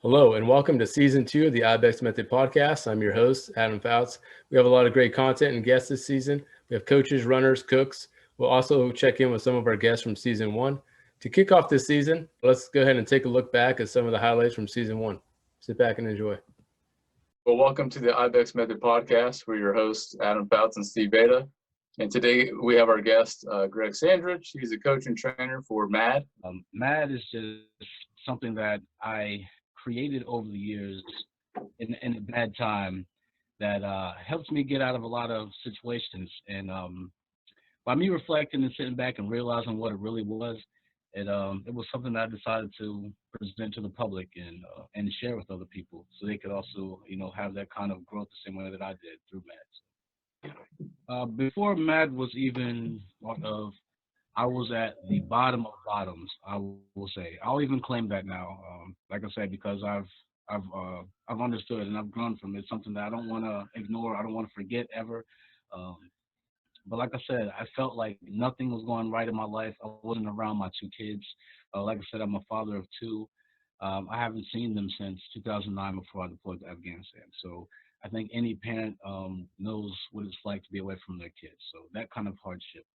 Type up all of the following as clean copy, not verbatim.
Hello, and welcome to Season 2 of the IBEX Method podcast. I'm your host, Adam Fouts. We have a lot of great content and guests this season. We have coaches, runners, cooks. We'll also check in with some of our guests from Season 1. To kick off this season, let's go ahead and take a look back at some of the highlights from Season 1. Sit back and enjoy. Well, welcome to the IBEX Method podcast. We're your hosts, Adam Fouts and Steve Beta. And today we have our guest, Greg Sandridge. He's a coach and trainer for MAD. MAD is just something that I created over the years in a bad time that helps me get out of a lot of situations. And by me reflecting and sitting back and realizing what it really was, it was something that I decided to present to the public and share with other people so they could also, have that kind of growth the same way that I did through MAD. Before MAD was even thought of, I was at the bottom of bottoms, I will say. I'll even claim that now, like I said, because I've understood and I've grown from it. It's something that I don't want to ignore. I don't want to forget ever. But like I said, I felt like nothing was going right in my life. I wasn't around my two kids. Like I said, I'm a father of two. I haven't seen them since 2009 before I deployed to Afghanistan. So I think any parent knows what it's like to be away from their kids. So that kind of hardship,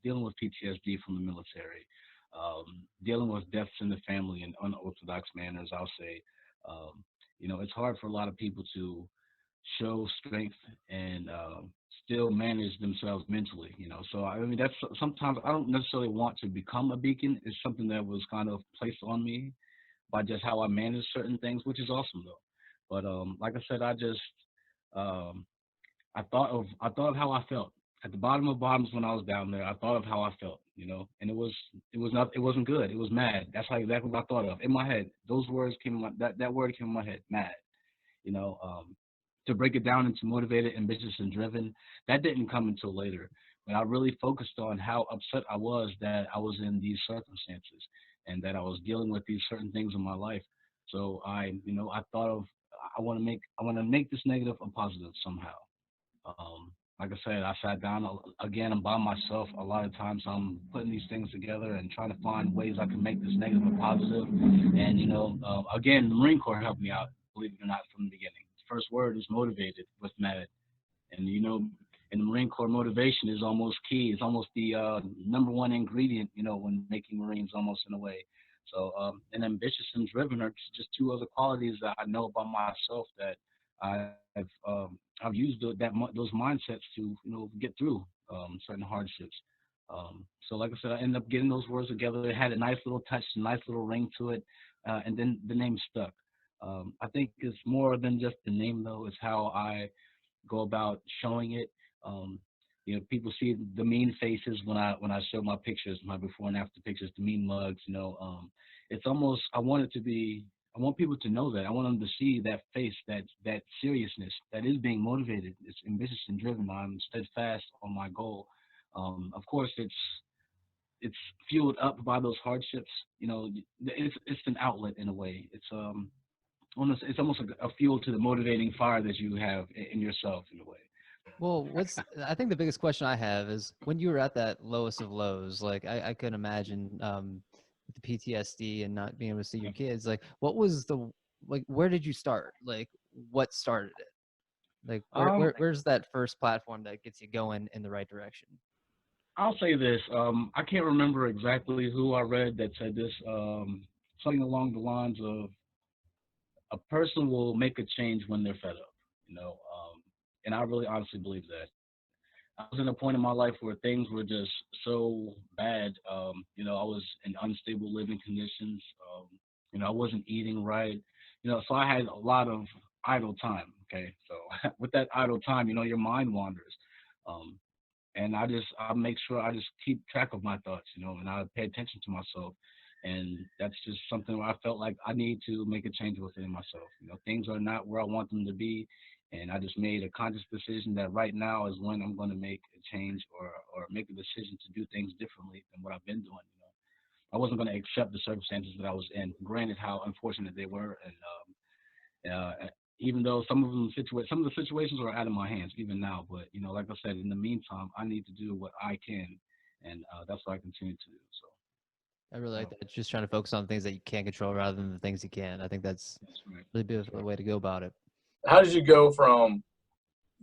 dealing with PTSD from the military, dealing with deaths in the family in unorthodox manners, I'll say, it's hard for a lot of people to show strength and still manage themselves mentally, So, I mean, that's sometimes I don't necessarily want to become a beacon. It's something that was kind of placed on me by just how I manage certain things, which is awesome though. But like I said, um, I thought of how I felt at the bottom of bottoms when I was down there. I thought of how I felt, and it wasn't good. It was mad. That's how exactly what I thought of in my head. Those words came in that word came in my head, mad. You know, to break it down into motivated, ambitious, and driven, that didn't come until later. But I really focused on how upset I was that I was in these circumstances and that I was dealing with these certain things in my life. So I thought of I want to make this negative a positive somehow. Like I said, I sat down again. I'm by myself. A lot of times I'm putting these things together and trying to find ways I can make this negative a positive. And, again, the Marine Corps helped me out, believe it or not, from the beginning. The first word is motivated with MAD. And, in the Marine Corps, motivation is almost key. It's almost the number one ingredient, when making Marines almost in a way. So, and ambitious and driven are just two other qualities that I know about myself that I've used those mindsets to get through certain hardships. So like I said, I ended up getting those words together. It had a nice little touch, a nice little ring to it, and then the name stuck. I think it's more than just the name though. It's how I go about showing it. People see the mean faces when I show my pictures, my before and after pictures, the mean mugs. It's almost I want people to know that. I want them to see that face, that seriousness, that is being motivated. It's ambitious and driven. I'm steadfast on my goal. Of course, it's fueled up by those hardships. It's an outlet in a way. It's almost like a fuel to the motivating fire that you have in yourself in a way. Well, I think the biggest question I have is when you were at that lowest of lows, like I couldn't imagine with the PTSD and not being able to see your kids, like where did you start? Like what started it? Like where's that first platform that gets you going in the right direction? I'll say this. I can't remember exactly who I read that said this. Something along the lines of a person will make a change when they're fed up, and I really honestly believe that. I was in a point in my life where things were just so bad. I was in unstable living conditions. I wasn't eating right. So I had a lot of idle time. Okay, so with that idle time, your mind wanders. Um, and I make sure I just keep track of my thoughts, and I pay attention to myself. And that's just something where I felt like I need to make a change within myself. Things are not where I want them to be, and I just made a conscious decision that right now is when I'm going to make a change or make a decision to do things differently than what I've been doing. I wasn't going to accept the circumstances that I was in, granted how unfortunate they were, and even though some of the situations are out of my hands even now. But like I said, in the meantime, I need to do what I can, and that's what I continue to do. So I really like that. Just trying to focus on things that you can't control rather than the things you can. I think that's really beautiful way to go about it. How did you go from,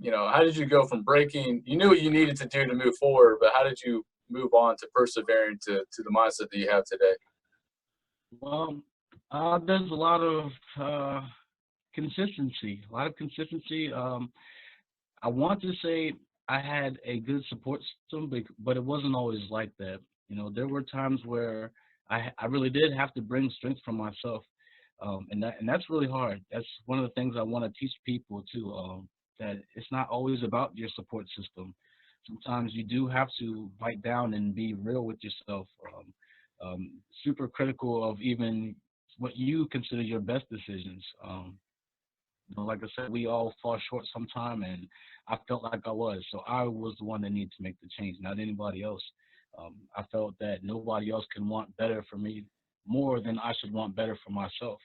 how did you go from breaking? You knew what you needed to do to move forward, but how did you move on to persevering to the mindset that you have today? Well, there's a lot of consistency. A lot of consistency. I want to say I had a good support system, but it wasn't always like that. There were times where I really did have to bring strength from myself, and that's really hard. That's one of the things I want to teach people too. That it's not always about your support system. Sometimes you do have to bite down and be real with yourself. Super critical of even what you consider your best decisions. Like I said, we all fall short sometime, and I felt like I was. So I was the one that needed to make the change, not anybody else. I felt that nobody else can want better for me more than I should want better for myself.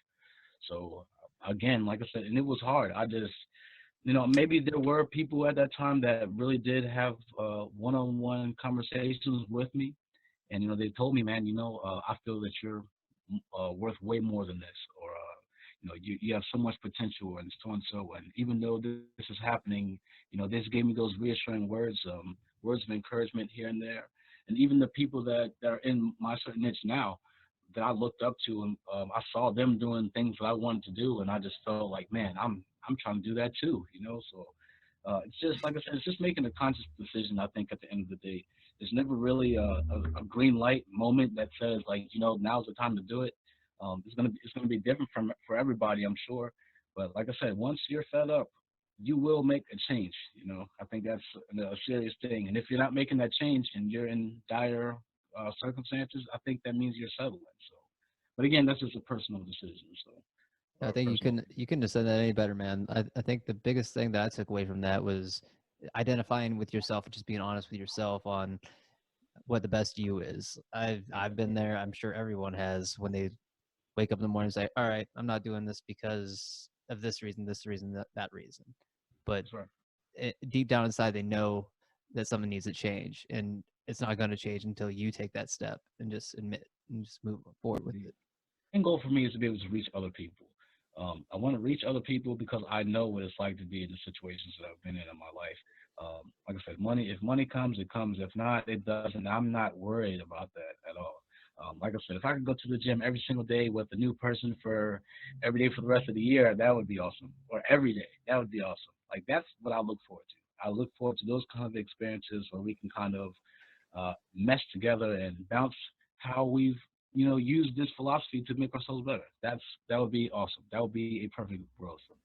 So again, like I said, and it was hard. I just, maybe there were people at that time that really did have one-on-one conversations with me. And, they told me, man, I feel that you're worth way more than this, or, you have so much potential and so and so. And even though this is happening, this gave me those reassuring words, words of encouragement here and there. And even the people that are in my certain niche now that I looked up to, and I saw them doing things that I wanted to do, and I just felt like, man, I'm trying to do that too, So it's just, like I said, it's just making a conscious decision. I think at the end of the day, there's never really a green light moment that says, like, now's the time to do it. It's gonna be different for everybody, I'm sure. But like I said, once you're fed up, you will make a change. I think that's a serious thing. And if you're not making that change and you're in dire circumstances, I think that means you're settling. So, but again, that's just a personal decision. So. I think you couldn't have said that any better, man. I think the biggest thing that I took away from that was identifying with yourself and just being honest with yourself on what the best you is. I've been there. I'm sure everyone has, when they wake up in the morning and say, all right, I'm not doing this because of this reason, that reason. But deep down inside, they know that something needs to change, and it's not going to change until you take that step and just admit and just move forward with it. The goal for me is to be able to reach other people. I want to reach other people because I know what it's like to be in the situations that I've been in my life. Like I said, if money comes, it comes. If not, it doesn't. I'm not worried about that at all. Like I said, if I could go to the gym every single day with a new person for every day for the rest of the year, that would be awesome. Or every day, that would be awesome. Like, that's what I look forward to. I look forward to those kind of experiences where we can kind of mesh together and bounce how we've use this philosophy to make ourselves better. That would be awesome. That would be a perfect world for me.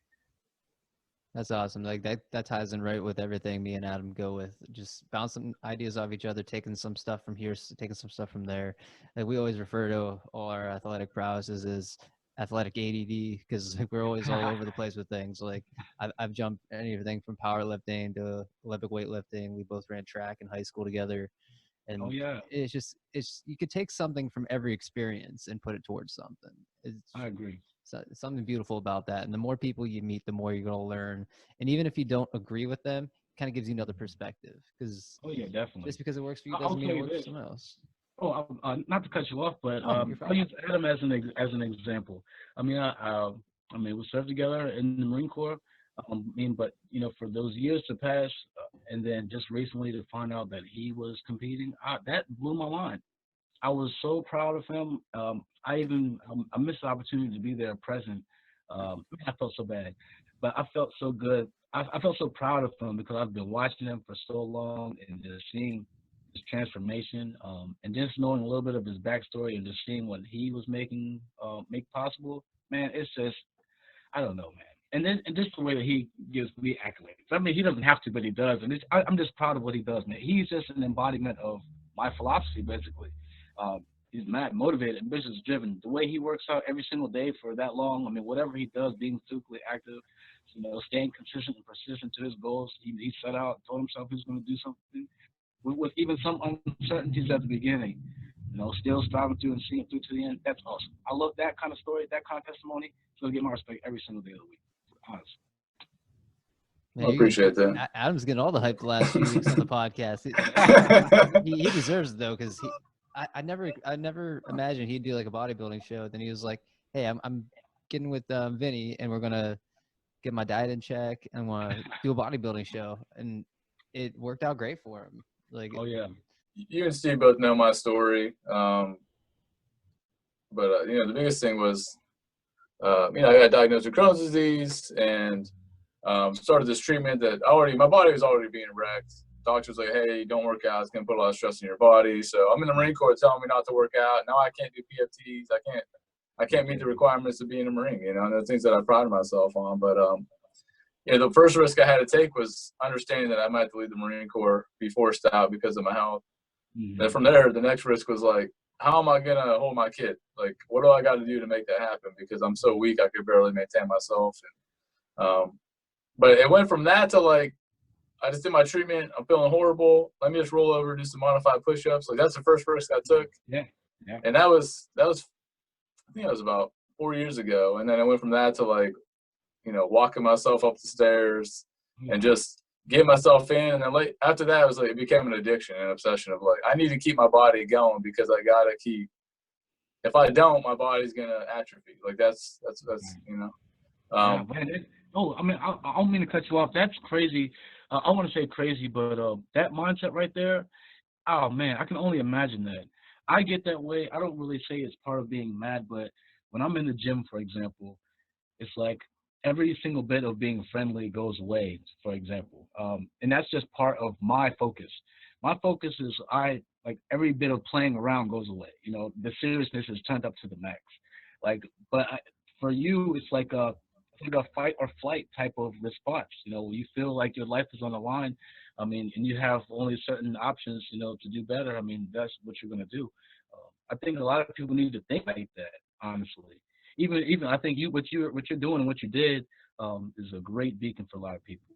That's awesome. Like that ties in right with everything me and Adam go with. Just bouncing ideas off each other, taking some stuff from here, taking some stuff from there. Like, we always refer to all our athletic prowesses as athletic ADD, because we're always all over the place with things. Like, I've jumped anything from powerlifting to Olympic weightlifting. We both ran track in high school together. And it's you could take something from every experience and put it towards something. I agree. Something beautiful about that. And the more people you meet, the more you're going to learn. And even if you don't agree with them, it kind of gives you another perspective. Because definitely. Just because it works for you doesn't mean it works for someone else. Not to cut you off, but I'll use Adam as an example. We served together in the Marine Corps. But for those years to pass, and then just recently to find out that he was competing, that blew my mind. I was so proud of him. I missed the opportunity to be there present. I felt so bad, but I felt so good. I felt so proud of him because I've been watching him for so long and just seeing his transformation, and just knowing a little bit of his backstory and just seeing what he was making make possible. Man, it's just, I don't know, man. And just the way that he gives me accolades. I mean, he doesn't have to, but he does. And I'm just proud of what he does, man. He's just an embodiment of my philosophy, basically. He's mad, motivated, ambitious, driven. The way he works out every single day for that long, whatever he does, being physically active, staying consistent and persistent to his goals. He set out, told himself he was going to do something with even some uncertainties at the beginning. Still striving through and seeing through to the end. That's awesome. I love that kind of story, that kind of testimony. It's going to get my respect every single day of the week. Honestly. Man, I appreciate that. Adam's getting all the hype the last few weeks on the podcast. He deserves it, though, because I never imagined he'd do like a bodybuilding show. Then he was like, "Hey, I'm getting with Vinny, and we're gonna get my diet in check, and want to do a bodybuilding show." And it worked out great for him. Like, Oh yeah. You and Steve both know my story, but you know, the biggest thing was, you know, I got diagnosed with Crohn's disease and started this treatment that my body was already being wrecked. Doctors like, hey, don't work out. It's gonna put a lot of stress on your body. So I'm in the Marine Corps telling me not to work out. Now I can't do PFTs. I can't meet the requirements of being a Marine. You know, and the things that I pride myself on. But you know, the first risk I had to take was understanding that I might have to leave the Marine Corps, be forced out because of my health. Then from there, the next risk was like, how am I gonna hold my kid? Like, what do I got to do to make that happen? Because I'm so weak, I could barely maintain myself. And but it went from that to like, I just did my treatment. I'm feeling horrible. Let me just roll over, do some modified push-ups. Like that's the first risk I took. Yeah. Yeah. And that was I think that was about 4 years ago. And then it went from that to like, you know, walking myself up the stairs and just get myself in. And then like after that, it was like it became an addiction, an obsession of like I need to keep my body going because I gotta keep. If I don't, my body's gonna atrophy. Like that's you know. Yeah, man. I mean, I don't mean to cut you off. That's crazy. I want to say crazy, but that mindset right there, oh man, I can only imagine that. I get that way. I don't really say it's part of being mad, but when I'm in the gym, for example, it's like every single bit of being friendly goes away, for example. And that's just part of my focus. My focus is like every bit of playing around goes away. You know, the seriousness is turned up to the max. Like, but for you, it's like a fight or flight type of response. You know, you feel like your life is on the line. I mean, and you have only certain options, you know, to do better. I mean, that's what you're gonna do. I think a lot of people need to think like that, honestly. Even I think what you're doing and what you did is a great beacon for a lot of people.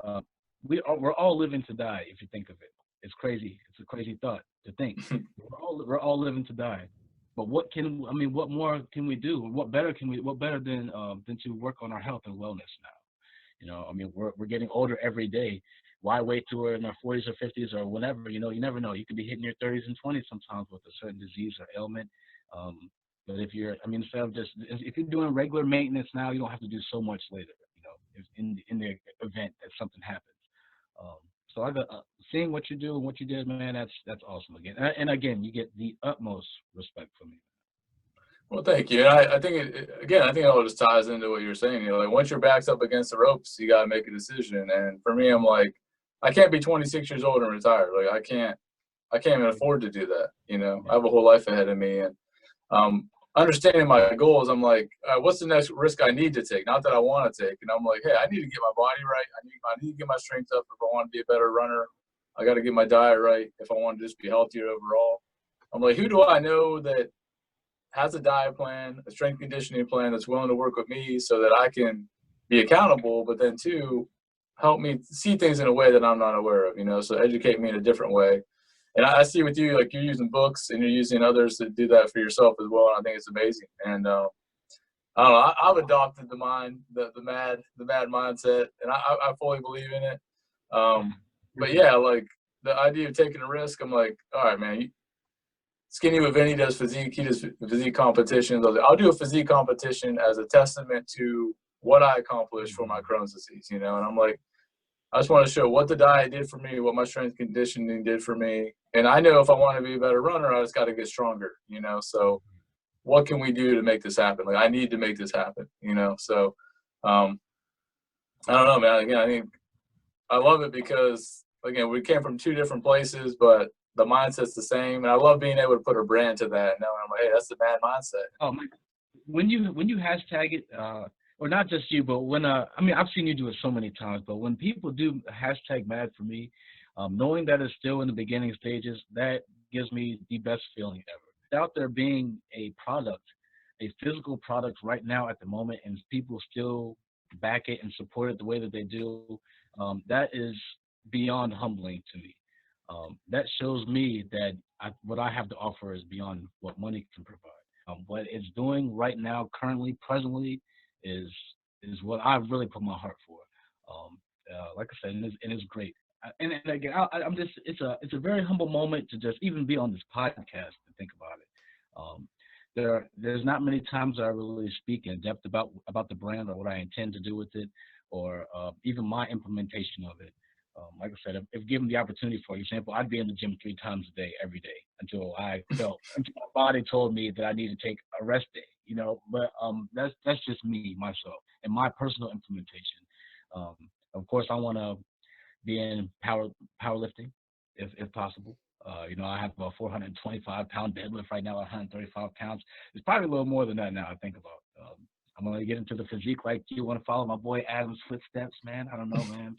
Uh, we're all living to die if you think of it. It's crazy. It's a crazy thought to think. We're all living to die. But what more can we do? What better than to work on our health and wellness now? You know, I mean, we're getting older every day. Why wait till we're in our 40s or 50s or whenever? You know, you never know. You could be hitting your 30s and 20s sometimes with a certain disease or ailment. But if instead of if you're doing regular maintenance now, you don't have to do so much later. You know, in the event that something happens. So I got seeing what you do and what you did, man. That's awesome. And again, you get the utmost respect from me. Well, thank you. And I think I think it all just ties into what you're saying. You know, like once your back's up against the ropes, you got to make a decision. And for me, I'm like, I can't be 26 years old and retired. Like I can't even afford to do that. You know, I have a whole life ahead of me. And understanding my goals, I'm like, what's the next risk I need to take? Not that I want to take. And I'm like, hey, I need to get my body right. I need to get my strength up if I want to be a better runner. I got to get my diet right if I want to just be healthier overall. I'm like, who do I know that has a diet plan, a strength conditioning plan that's willing to work with me so that I can be accountable, but then two, help me see things in a way that I'm not aware of, you know, so educate me in a different way. And I see with you, like you're using books and you're using others to do that for yourself as well. And I think it's amazing. And I don't know, I've adopted the mad mindset, and I fully believe in it. But yeah, like the idea of taking a risk, I'm like, all right, man, Skinny with Vinny does physique. He does physique competitions. I'll do a physique competition as a testament to what I accomplished for my Crohn's disease, you know. And I'm like, I just want to show what the diet did for me, what my strength conditioning did for me. And I know if I want to be a better runner, I just got to get stronger, you know. So what can we do to make this happen? Like I need to make this happen, you know. So I don't know, man. Again, I think I love it because again, we came from two different places, but the mindset's the same, and I love being able to put a brand to that. And knowing I'm like, hey, that's the mad mindset. Oh my! When you hashtag it, or not just you, but when I mean, I've seen you do it so many times. But when people do hashtag mad for me, knowing that it's still in the beginning stages, that gives me the best feeling ever. Without there being a product, a physical product right now at the moment, and people still back it and support it the way that they do, that is beyond humbling to me. That shows me that what I have to offer is beyond what money can provide. What it's doing right now, currently, presently, is what I really put my heart for. Like I said, and it's great. and again, I'm just, it's a very humble moment to just even be on this podcast and think about it. There's not many times I really speak in depth about the brand or what I intend to do with it, or even my implementation of it. Like I said, if given the opportunity, for example, I'd be in the gym 3 times a day, every day, until until my body told me that I need to take a rest day, but that's just me, myself, and my personal implementation. Of course, I want to be in powerlifting, if possible. I have a 425-pound deadlift right now, 135 pounds. It's probably a little more than that now I think about. I'm going to get into the physique like you want to follow my boy Adam's footsteps, man. I don't know, man.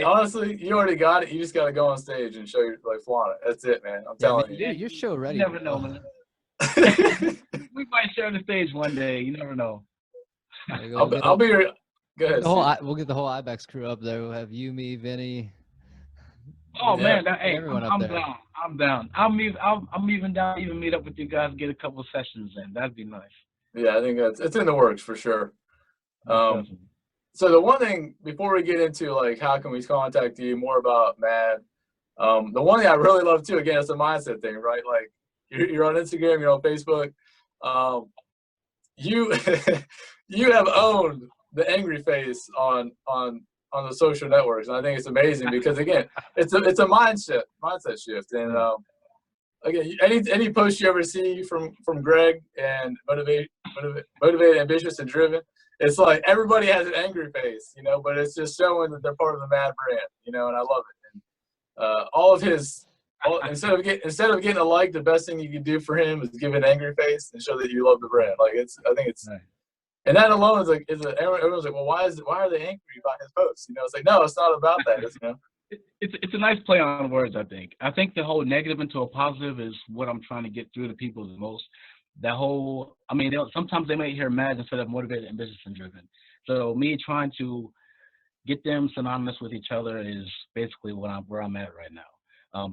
Honestly, you already got it. You just got to go on stage and show your, flaunt it. That's it, man. I'm telling you. You're show ready. You never know, man. We might share the stage one day. You never know. I'll be your. Go ahead. We'll get the whole IBEX crew up there. We'll have you, me, Vinny. Oh man, hey, I'm down. I'm even down to even meet up with you guys, get a couple sessions in. That'd be nice. Yeah, I think it's in the works for sure. So the one thing before we get into how can we contact you more about Mad, the one thing I really love too, again, it's a mindset thing, right? Like you're on Instagram, you're on Facebook. You you have owned the angry face on the social networks, and I think it's amazing because again, it's a mindset shift. And again, any post you ever see from Greg and motivated, ambitious, and driven, it's like everybody has an angry face, but it's just showing that they're part of the Mad brand, and I love it. And all of his, instead of getting a like, the best thing you can do for him is give an angry face and show that you love the brand. I think it's. Right. And that alone is everyone's like, well, why are they angry about his posts? It's like, no, it's not about that. It's a nice play on words, I think. I think the whole negative into a positive is what I'm trying to get through to people the most. That whole, sometimes they might hear Mad instead of motivated, ambitious, and driven. So me trying to get them synonymous with each other is basically where I'm at right now.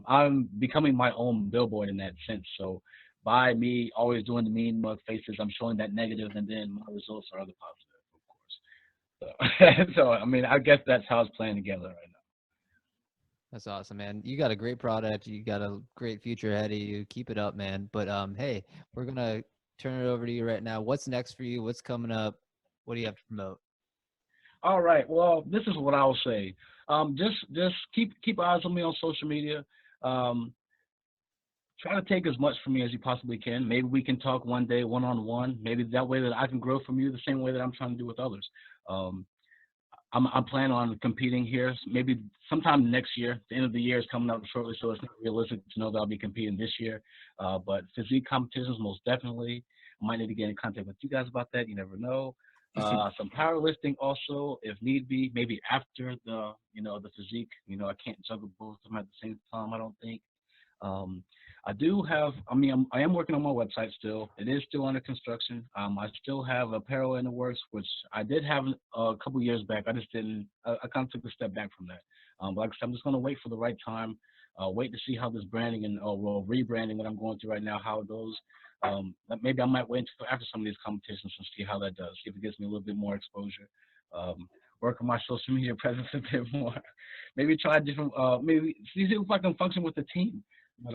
I'm becoming my own billboard in that sense. So by me always doing the mean mug faces, I'm showing that negative, and then my results are the positive, of course. So I guess that's how it's playing together right now. That's awesome, man. You got a great product. You got a great future ahead of you. Keep it up, man. But hey, we're gonna turn it over to you right now. What's next for you? What's coming up? What do you have to promote? All right. Well, this is what I'll say. Just keep eyes on me on social media. Try to take as much from me as you possibly can. Maybe we can talk one day, one-on-one. Maybe that way that I can grow from you the same way that I'm trying to do with others. I'm planning on competing here maybe sometime next year. The end of the year is coming up shortly, so it's not realistic to know that I'll be competing this year. But physique competitions, most definitely. I might need to get in contact with you guys about that. You never know. Some powerlifting also, if need be, maybe after the physique. I can't juggle both of them at the same time, I don't think. I am working on my website still. It is still under construction. I still have apparel in the works, which I did have a couple years back. I just didn't, I kind of took a step back from that. But like I said, I'm just going to wait for the right time, wait to see how this branding and rebranding that I'm going through right now, how it goes. Maybe I might wait until after some of these competitions and see how that does, see if it gives me a little bit more exposure. Work on my social media presence a bit more. Maybe try different, maybe see if I can function with the team. But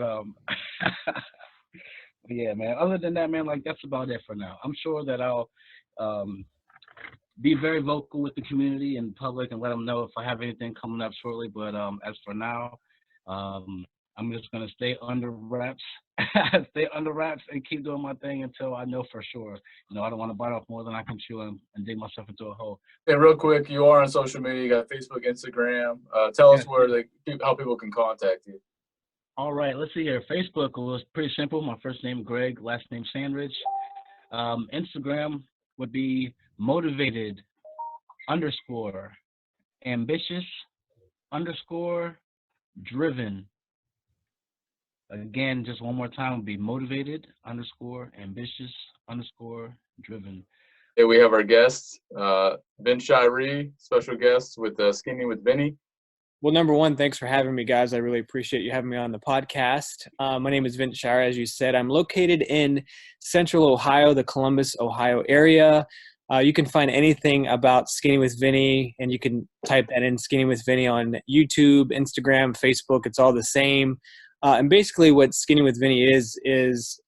yeah, man. Other than that, man, that's about it for now. I'm sure that I'll be very vocal with the community and public and let them know if I have anything coming up shortly. But as for now, I'm just gonna stay under wraps, and keep doing my thing until I know for sure. I don't want to bite off more than I can chew and dig myself into a hole. Hey, real quick, you are on social media. You got Facebook, Instagram. Tell us where how people can contact you. All right, let's see here. Facebook was pretty simple. My first name, Greg, last name, Sandridge. Instagram would be motivated _ ambitious _ driven. Again, just one more time, would be motivated _ ambitious _ driven. Hey, we have our guests, Ben Shirey, special guest with Skinny with Vinny. Well, number one, thanks for having me, guys. I really appreciate you having me on the podcast. My name is Vince Shirey, as you said. I'm located in Central Ohio, the Columbus, Ohio area. You can find anything about Skinny with Vinny, and you can type that in, Skinny with Vinny, on YouTube, Instagram, Facebook. It's all the same. And basically what Skinny with Vinny is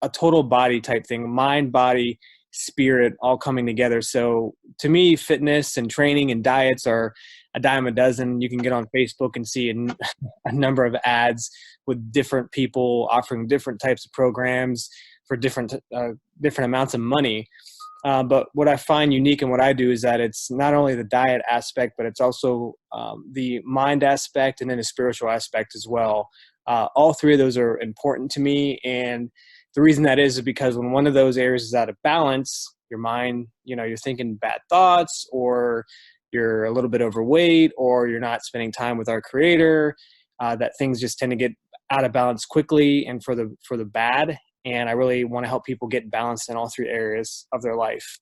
a total body type thing, mind, body, spirit, all coming together. So to me, fitness and training and diets are a dime a dozen. You can get on Facebook and see a number of ads with different people offering different types of programs for different amounts of money. But what I find unique in what I do is that it's not only the diet aspect, but it's also the mind aspect and then the spiritual aspect as well. All three of those are important to me. And the reason that is because when one of those areas is out of balance, your mind, you're thinking bad thoughts, or you're a little bit overweight, or you're not spending time with our Creator, that things just tend to get out of balance quickly and for the bad. And I really want to help people get balanced in all three areas of their life,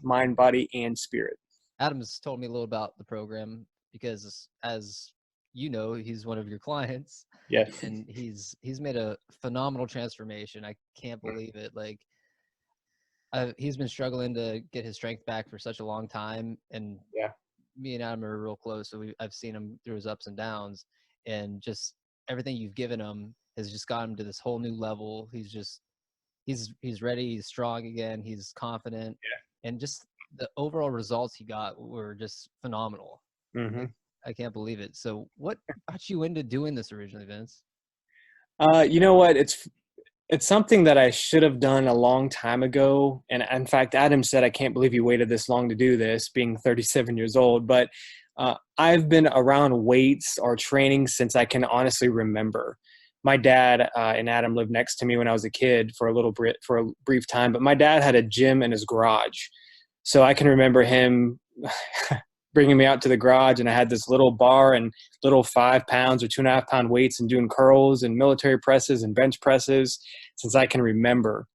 mind, body, and spirit. Adam's told me a little about the program because, as you know, he's one of your clients. Yes. And he's made a phenomenal transformation. I can't believe it. Like, he's been struggling to get his strength back for such a long time. And yeah, me and Adam are real close. So I've seen him through his ups and downs, and just everything you've given him has just got him to this whole new level. He's ready. He's strong again. He's confident. Yeah. And just the overall results he got were just phenomenal. Mm-hmm. I can't believe it. So what got you into doing this originally, Vince? You know what? It's something that I should have done a long time ago. And in fact, Adam said, I can't believe you waited this long to do this, being 37 years old. But I've been around weights or training since I can honestly remember. My dad and Adam lived next to me when I was a kid for a brief time. But my dad had a gym in his garage. So I can remember him bringing me out to the garage, and I had this little bar and little 5 pounds or 2.5 pound weights and doing curls and military presses and bench presses since I can remember.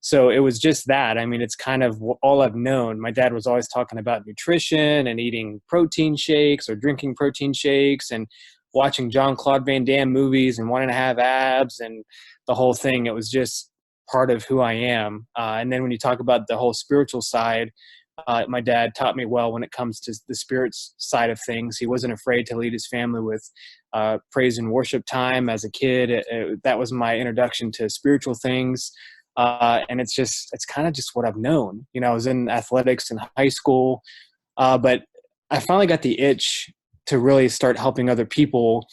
So it was just that. I mean, it's kind of all I've known. My dad was always talking about nutrition and eating protein shakes or drinking protein shakes and watching Jean-Claude Van Damme movies and wanting to have abs and the whole thing. It was just part of who I am. And then when you talk about the whole spiritual side, my dad taught me well when it comes to the spirits side of things. He wasn't afraid to lead his family with praise and worship time as a kid. That was my introduction to spiritual things. And it's kind of just what I've known. I was in athletics in high school, but I finally got the itch to really start helping other people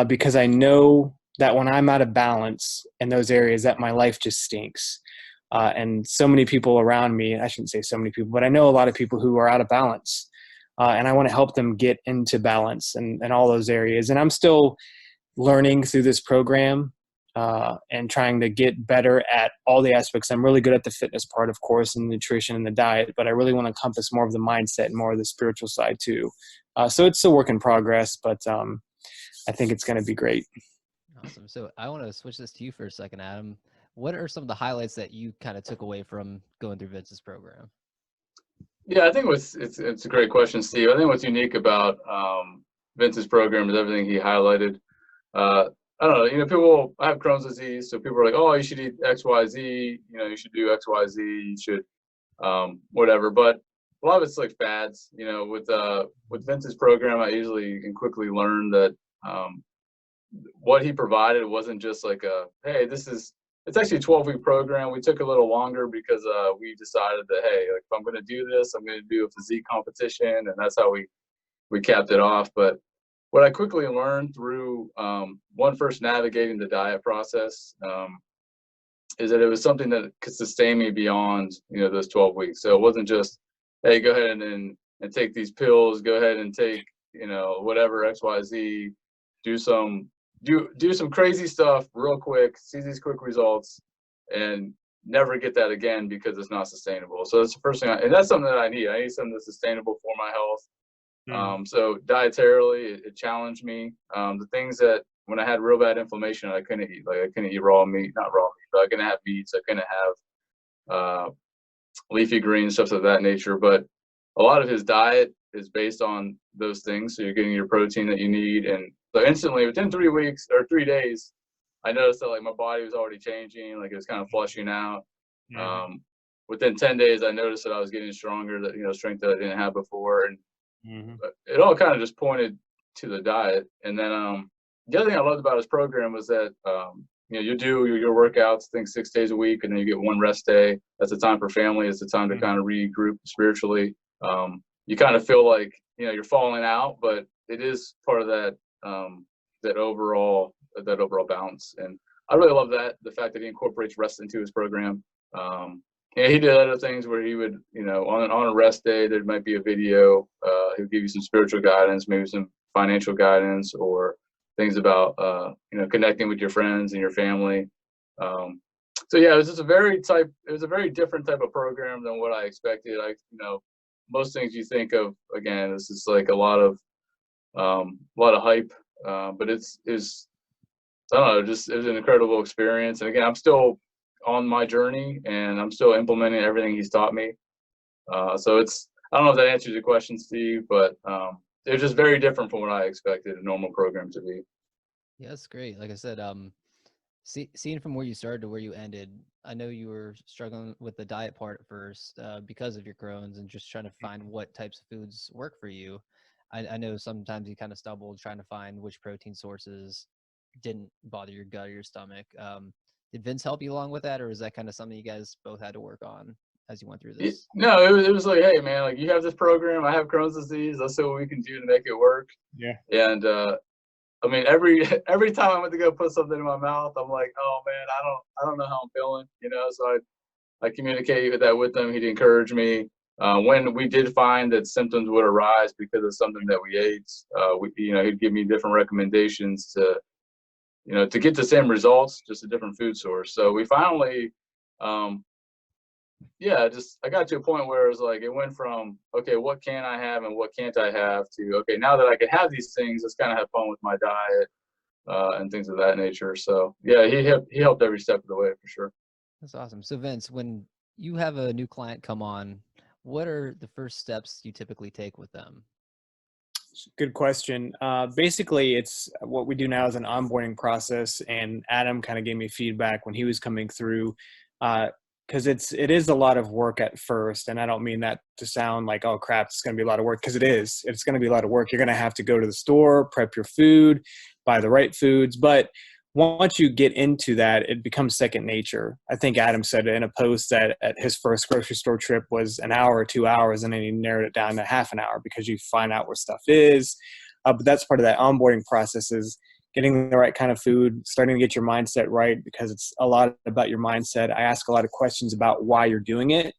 because I know that when I'm out of balance in those areas, that my life just stinks. And so many people around me, I shouldn't say so many people, but I know a lot of people who are out of balance. And I want to help them get into balance and all those areas. And I'm still learning through this program and trying to get better at all the aspects. I'm really good at the fitness part, of course, and the nutrition and the diet, but I really want to encompass more of the mindset and more of the spiritual side too. So it's a work in progress, but I think it's going to be great. Awesome. So I want to switch this to you for a second, Adam. What are some of the highlights that you kind of took away from going through Vince's program? Yeah, I think it's a great question, Steve. I think what's unique about Vince's program is everything he highlighted. I don't know, people, I have Crohn's disease, so people are like, oh, you should eat X, Y, Z, you should do X, Y, Z, you should whatever. But a lot of it's like fads. With Vince's program, I usually can quickly learn that what he provided wasn't just like hey, it's actually a 12-week program. We took a little longer because we decided that, hey, like, if I'm going to do this, I'm going to do a physique competition, and that's how we capped it off. But what I quickly learned through first navigating the diet process is that it was something that could sustain me beyond those 12 weeks. So it wasn't just, hey, go ahead and take these pills, go ahead and take whatever XYZ, do some crazy stuff real quick, see these quick results, and never get that again because it's not sustainable. So that's the first thing, and that's something that I need. I need something that's sustainable for my health. So dietarily, it challenged me. The things that when I had real bad inflammation, I couldn't eat. Like I couldn't eat raw meat, not raw meat, but I couldn't have meats. I couldn't have leafy greens, stuff of that nature. But a lot of his diet is based on those things. So you're getting your protein that you need, and so instantly within 3 weeks or 3 days, I noticed that like my body was already changing, like it was kind of flushing out. within 10 days, I noticed that I was getting stronger, that, strength that I didn't have before. And Mm-hmm. it all kind of just pointed to the diet. And then the other thing I loved about his program was that, you do your workouts, I think 6 days a week, and then you get one rest day. That's a time for family. It's a time to kind of regroup spiritually. You kind of feel like, you're falling out, but it is part of that, that overall balance. And I really love that, the fact that he incorporates rest into his program. He did other things where he would, on a rest day, there might be a video. He would give you some spiritual guidance, maybe some financial guidance, or things about, connecting with your friends and your family. So yeah, it was just a very different type of program than what I expected. Most things you think of, again, this is like a lot of hype, but I don't know, it was an incredible experience. And again, I'm still on my journey, and I'm still implementing everything he's taught me. So I don't know if that answers your question, Steve, but it was just very different from what I expected a normal program to be. Yeah, that's great. Like I said, seeing from where you started to where you ended, I know you were struggling with the diet part at first because of your Crohn's and just trying to find what types of foods work for you. I know sometimes you kind of stumbled trying to find which protein sources didn't bother your gut or your stomach. Did Vince help you along with that, or is that kind of something you guys both had to work on as you went through this? No, it was like, hey man, like, you have this program, I have Crohn's disease, let's see what we can do to make it work. Yeah. And I mean, every time I went to go put something in my mouth, I'm like, oh man, I don't know how I'm feeling, So I communicated that with him. He'd encourage me. When we did find that symptoms would arise because of something that we ate, he'd give me different recommendations to get the same results, just a different food source. So we finally, I got to a point where it was like, it went from, okay, what can I have and what can't I have, to, okay, now that I can have these things, let's kind of have fun with my diet and things of that nature. So yeah, he helped every step of the way, for sure. That's awesome. So Vince, when you have a new client come on, what are the first steps you typically take with them? Good question. Basically, it's what we do now is an onboarding process, and Adam kind of gave me feedback when he was coming through, because it is a lot of work at first, and I don't mean that to sound like, oh crap, it's going to be a lot of work, because it is. It's going to be a lot of work. You're going to have to go to the store, prep your food, buy the right foods, but once you get into that, it becomes second nature. I think Adam said in a post that at his first grocery store trip was an hour or 2 hours, and then he narrowed it down to half an hour because you find out where stuff is. But that's part of that onboarding process, is getting the right kind of food, starting to get your mindset right, because it's a lot about your mindset. I ask a lot of questions about why you're doing it,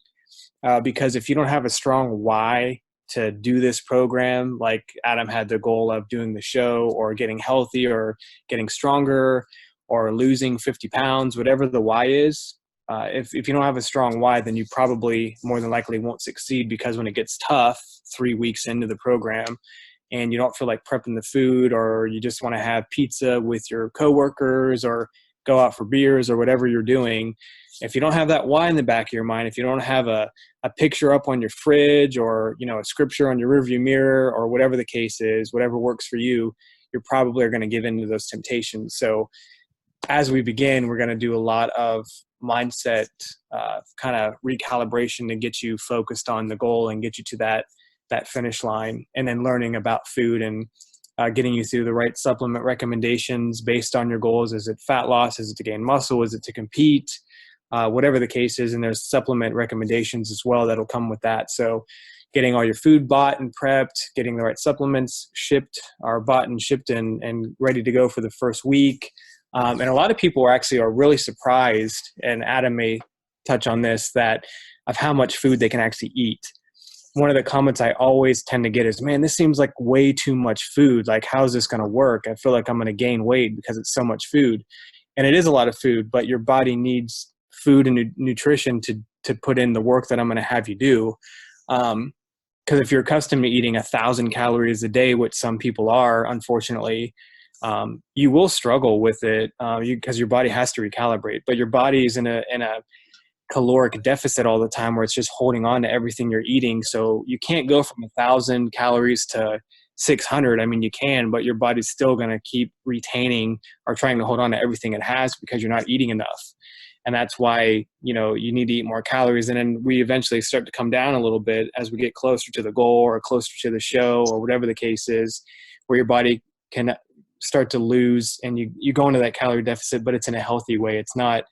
because if you don't have a strong why to do this program, like Adam had the goal of doing the show, or getting healthy, or getting stronger, or losing 50 pounds, whatever the why is, if you don't have a strong why, then you probably more than likely won't succeed, because when it gets tough 3 weeks into the program and you don't feel like prepping the food, or you just want to have pizza with your coworkers or go out for beers or whatever you're doing, if you don't have that why in the back of your mind, if you don't have a picture up on your fridge, or a scripture on your rearview mirror, or whatever the case is, whatever works for you, you're probably going to give in to those temptations. So as we begin, we're going to do a lot of mindset kind of recalibration to get you focused on the goal and get you to that finish line, and then learning about food and getting you through the right supplement recommendations based on your goals. Is it fat loss? Is it to gain muscle? Is it to compete? Whatever the case is, and there's supplement recommendations as well that'll come with that. So getting all your food bought and prepped, getting the right supplements shipped, or bought and shipped and ready to go for the first week. And a lot of people are really surprised, and Adam may touch on this, that of how much food they can actually eat. One of the comments I always tend to get is, man, this seems like way too much food. Like, how is this going to work? I feel like I'm going to gain weight because it's so much food. And it is a lot of food, but your body needs food and nutrition to put in the work that I'm going to have you do. Because if you're accustomed to eating 1,000 calories a day, which some people are, unfortunately, you will struggle with it because your body has to recalibrate. But your body is in a caloric deficit all the time, where it's just holding on to everything you're eating. So you can't go from 1,000 calories to 600. I mean, you can, but your body's still going to keep retaining or trying to hold on to everything it has because you're not eating enough. And that's why, you need to eat more calories. And then we eventually start to come down a little bit as we get closer to the goal or closer to the show or whatever the case is, where your body can start to lose and you go into that calorie deficit, but it's in a healthy way. It's not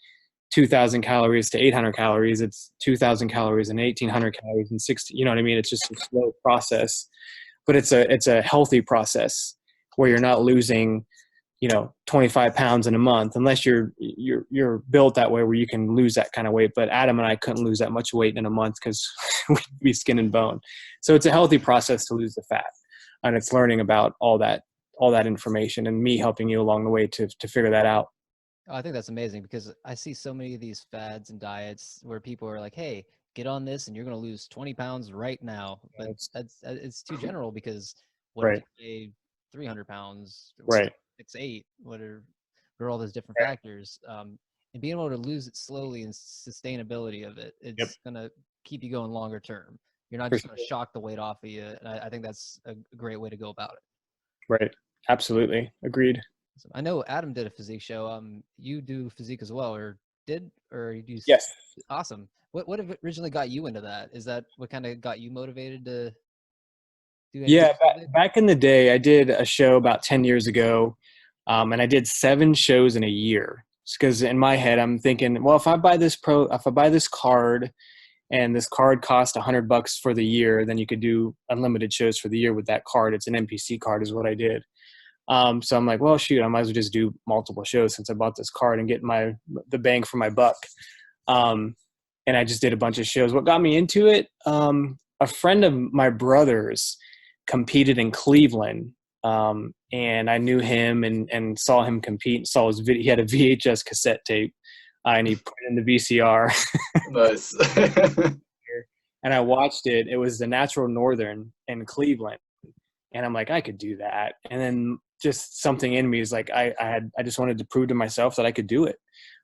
2,000 calories to 800 calories. It's 2,000 calories and 1,800 calories and 60, you know what I mean? It's just a slow process, but it's a healthy process where you're not losing 25 pounds in a month, unless you're built that way where you can lose that kind of weight. But Adam and I couldn't lose that much weight in a month because we'd be skin and bone. So it's a healthy process to lose the fat, and it's learning about all that information and me helping you along the way to figure that out. Oh, I think that's amazing, because I see so many of these fads and diets where people are like, hey, get on this and you're going to lose 20 pounds right now. But it's too general, because what if you weigh 300 pounds? Right. 6'8", what are all those different factors, and being able to lose it slowly and sustainability of it, it's going to keep you going longer term. You're not just going to shock the weight off of you. And I think that's a great way to go about it. Right. Absolutely. Agreed. So I know Adam did a physique show. You do physique as well, or you do? Yes. Awesome. What originally got you into that? Is that what kind of got you motivated to do? Yeah. Back in the day, I did a show about 10 years ago. And I did 7 shows in a year, because in my head, I'm thinking, well, if I buy this card and this card cost $100 for the year, then you could do unlimited shows for the year with that card. It's an NPC card is what I did. So I'm like, well, shoot, I might as well just do multiple shows since I bought this card and get the bang for my buck. And I just did a bunch of shows. What got me into it? A friend of my brother's competed in Cleveland. And I knew him and saw him compete and saw his video. He had a VHS cassette tape and he put it in the VCR. Nice. And I watched it. It was the Natural Northern in Cleveland. And I'm like, I could do that. And then just something in me is like, I just wanted to prove to myself that I could do it,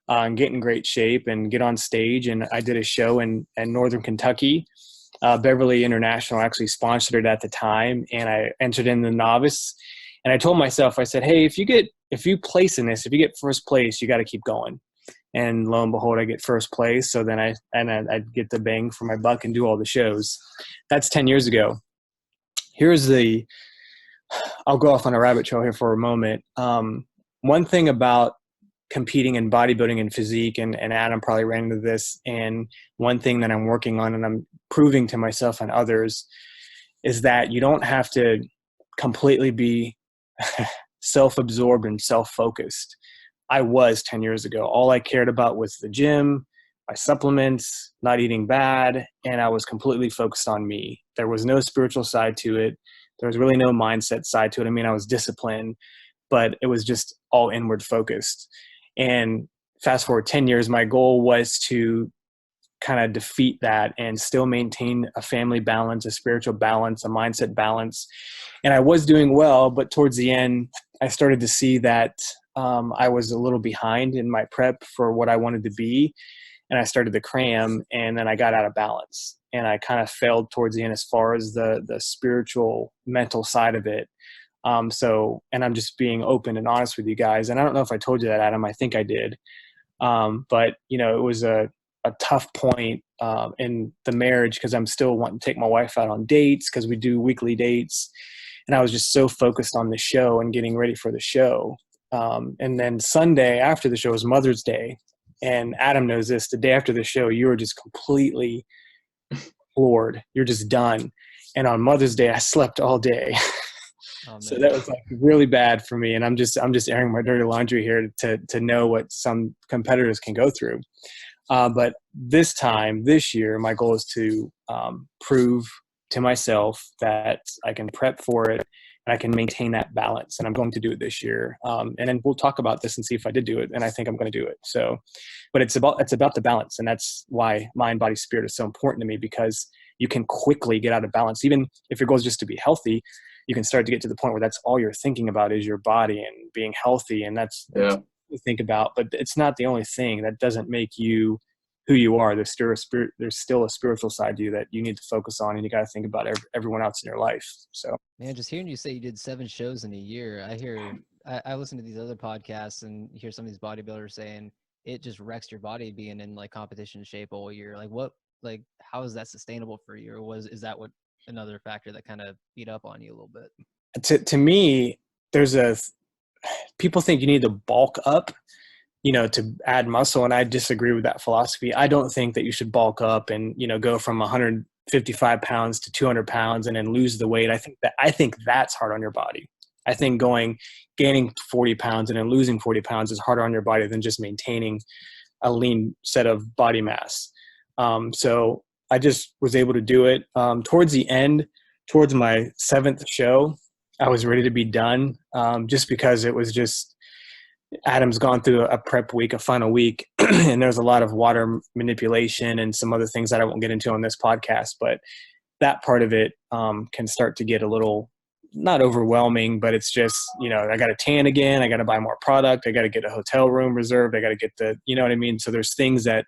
and get in great shape and get on stage. And I did a show in Northern Kentucky. Beverly International actually sponsored it at the time, and I entered in the novice. And I told myself, I said, hey, if you place in this, if you get first place, you got to keep going. And lo and behold, I get first place. So then I get the bang for my buck and do all the shows. That's 10 years ago. I'll go off on a rabbit trail here for a moment. One thing about competing in bodybuilding and physique, and Adam probably ran into this, and one thing that I'm working on and I'm proving to myself and others is that you don't have to completely be self-absorbed and self-focused. I was 10 years ago. All I cared about was the gym, my supplements, not eating bad, and I was completely focused on me. There was no spiritual side to it. There was really no mindset side to it. I mean, I was disciplined, but it was just all inward focused. And fast forward 10 years, my goal was to kind of defeat that and still maintain a family balance, a spiritual balance, a mindset balance. And I was doing well, but towards the end, I started to see that I was a little behind in my prep for what I wanted to be. And I started to cram, and then I got out of balance. And I kind of failed towards the end as far as the spiritual, mental side of it. And I'm just being open and honest with you guys. And I don't know if I told you that, Adam. I think I did. But it was a tough point in the marriage, because I'm still wanting to take my wife out on dates, because we do weekly dates. And I was just so focused on the show and getting ready for the show. And then Sunday after the show was Mother's Day. And Adam knows this. The day after the show, you were just completely floored. You're just done. And on Mother's Day, I slept all day. Oh, so that was like really bad for me. And I'm just airing my dirty laundry here to know what some competitors can go through. But this year, my goal is to prove to myself that I can prep for it and I can maintain that balance. And I'm going to do it this year. And then we'll talk about this and see if I did do it. And I think I'm going to do it. So, but it's about the balance. And that's why mind, body, spirit is so important to me, because you can quickly get out of balance. Even if your goal is just to be healthy, you can start to get to the point where that's all you're thinking about is your body and being healthy. And that's what you think about, but it's not the only thing. That doesn't make you who you are. There's still a spiritual side to you that you need to focus on, and you got to think about everyone else in your life. So, man, just hearing you say you did 7 shows in a year, I listen to these other podcasts and hear some of these bodybuilders saying, it just wrecks your body being in like competition shape all year. Like how is that sustainable for you? Or is that what another factor that kind of beat up on you a little bit? To me, people think you need to bulk up, to add muscle. And I disagree with that philosophy. I don't think that you should bulk up and, go from 155 pounds to 200 pounds and then lose the weight. I think that's hard on your body. I think gaining 40 pounds and then losing 40 pounds is harder on your body than just maintaining a lean set of body mass. So I just was able to do it. Towards the end, towards my 7th show, I was ready to be done, just because it was just Adam's gone through a prep week, a final week, and there's a lot of water manipulation and some other things that I won't get into on this podcast. But that part of it can start to get a little, not overwhelming, but it's just, I got to tan again. I got to buy more product. I got to get a hotel room reserved. I got to get you know what I mean? So there's things that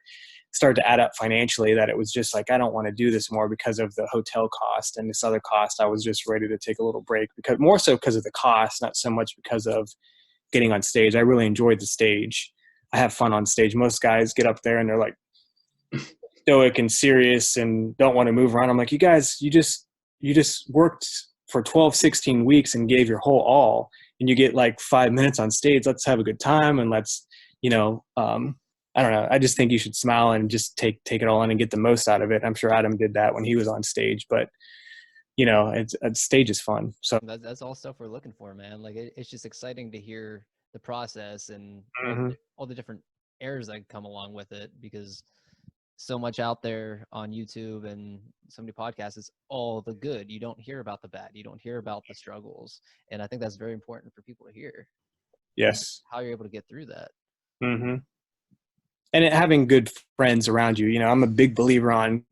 start to add up financially that it was just like, I don't want to do this more because of the hotel cost and this other cost. I was just ready to take a little break, more so because of the cost, not so much because of getting on stage. I really enjoyed the stage. I have fun on stage. Most guys get up there and they're like stoic and serious and don't want to move around. I'm like, you guys, you just worked for 12, 16 weeks and gave your whole all, and you get like 5 minutes on stage. Let's have a good time. And let's, I don't know. I just think you should smile and just take it all in and get the most out of it. I'm sure Adam did that when he was on stage, but stage is fun. So that's all stuff we're looking for, man. Like it's just exciting to hear the process and all the different errors that come along with it, because so much out there on YouTube and so many podcasts, it's all the good. You don't hear about the bad. You don't hear about the struggles. And I think that's very important for people to hear. Yes. How you're able to get through that. Mm-hmm. And having good friends around you. I'm a big believer on,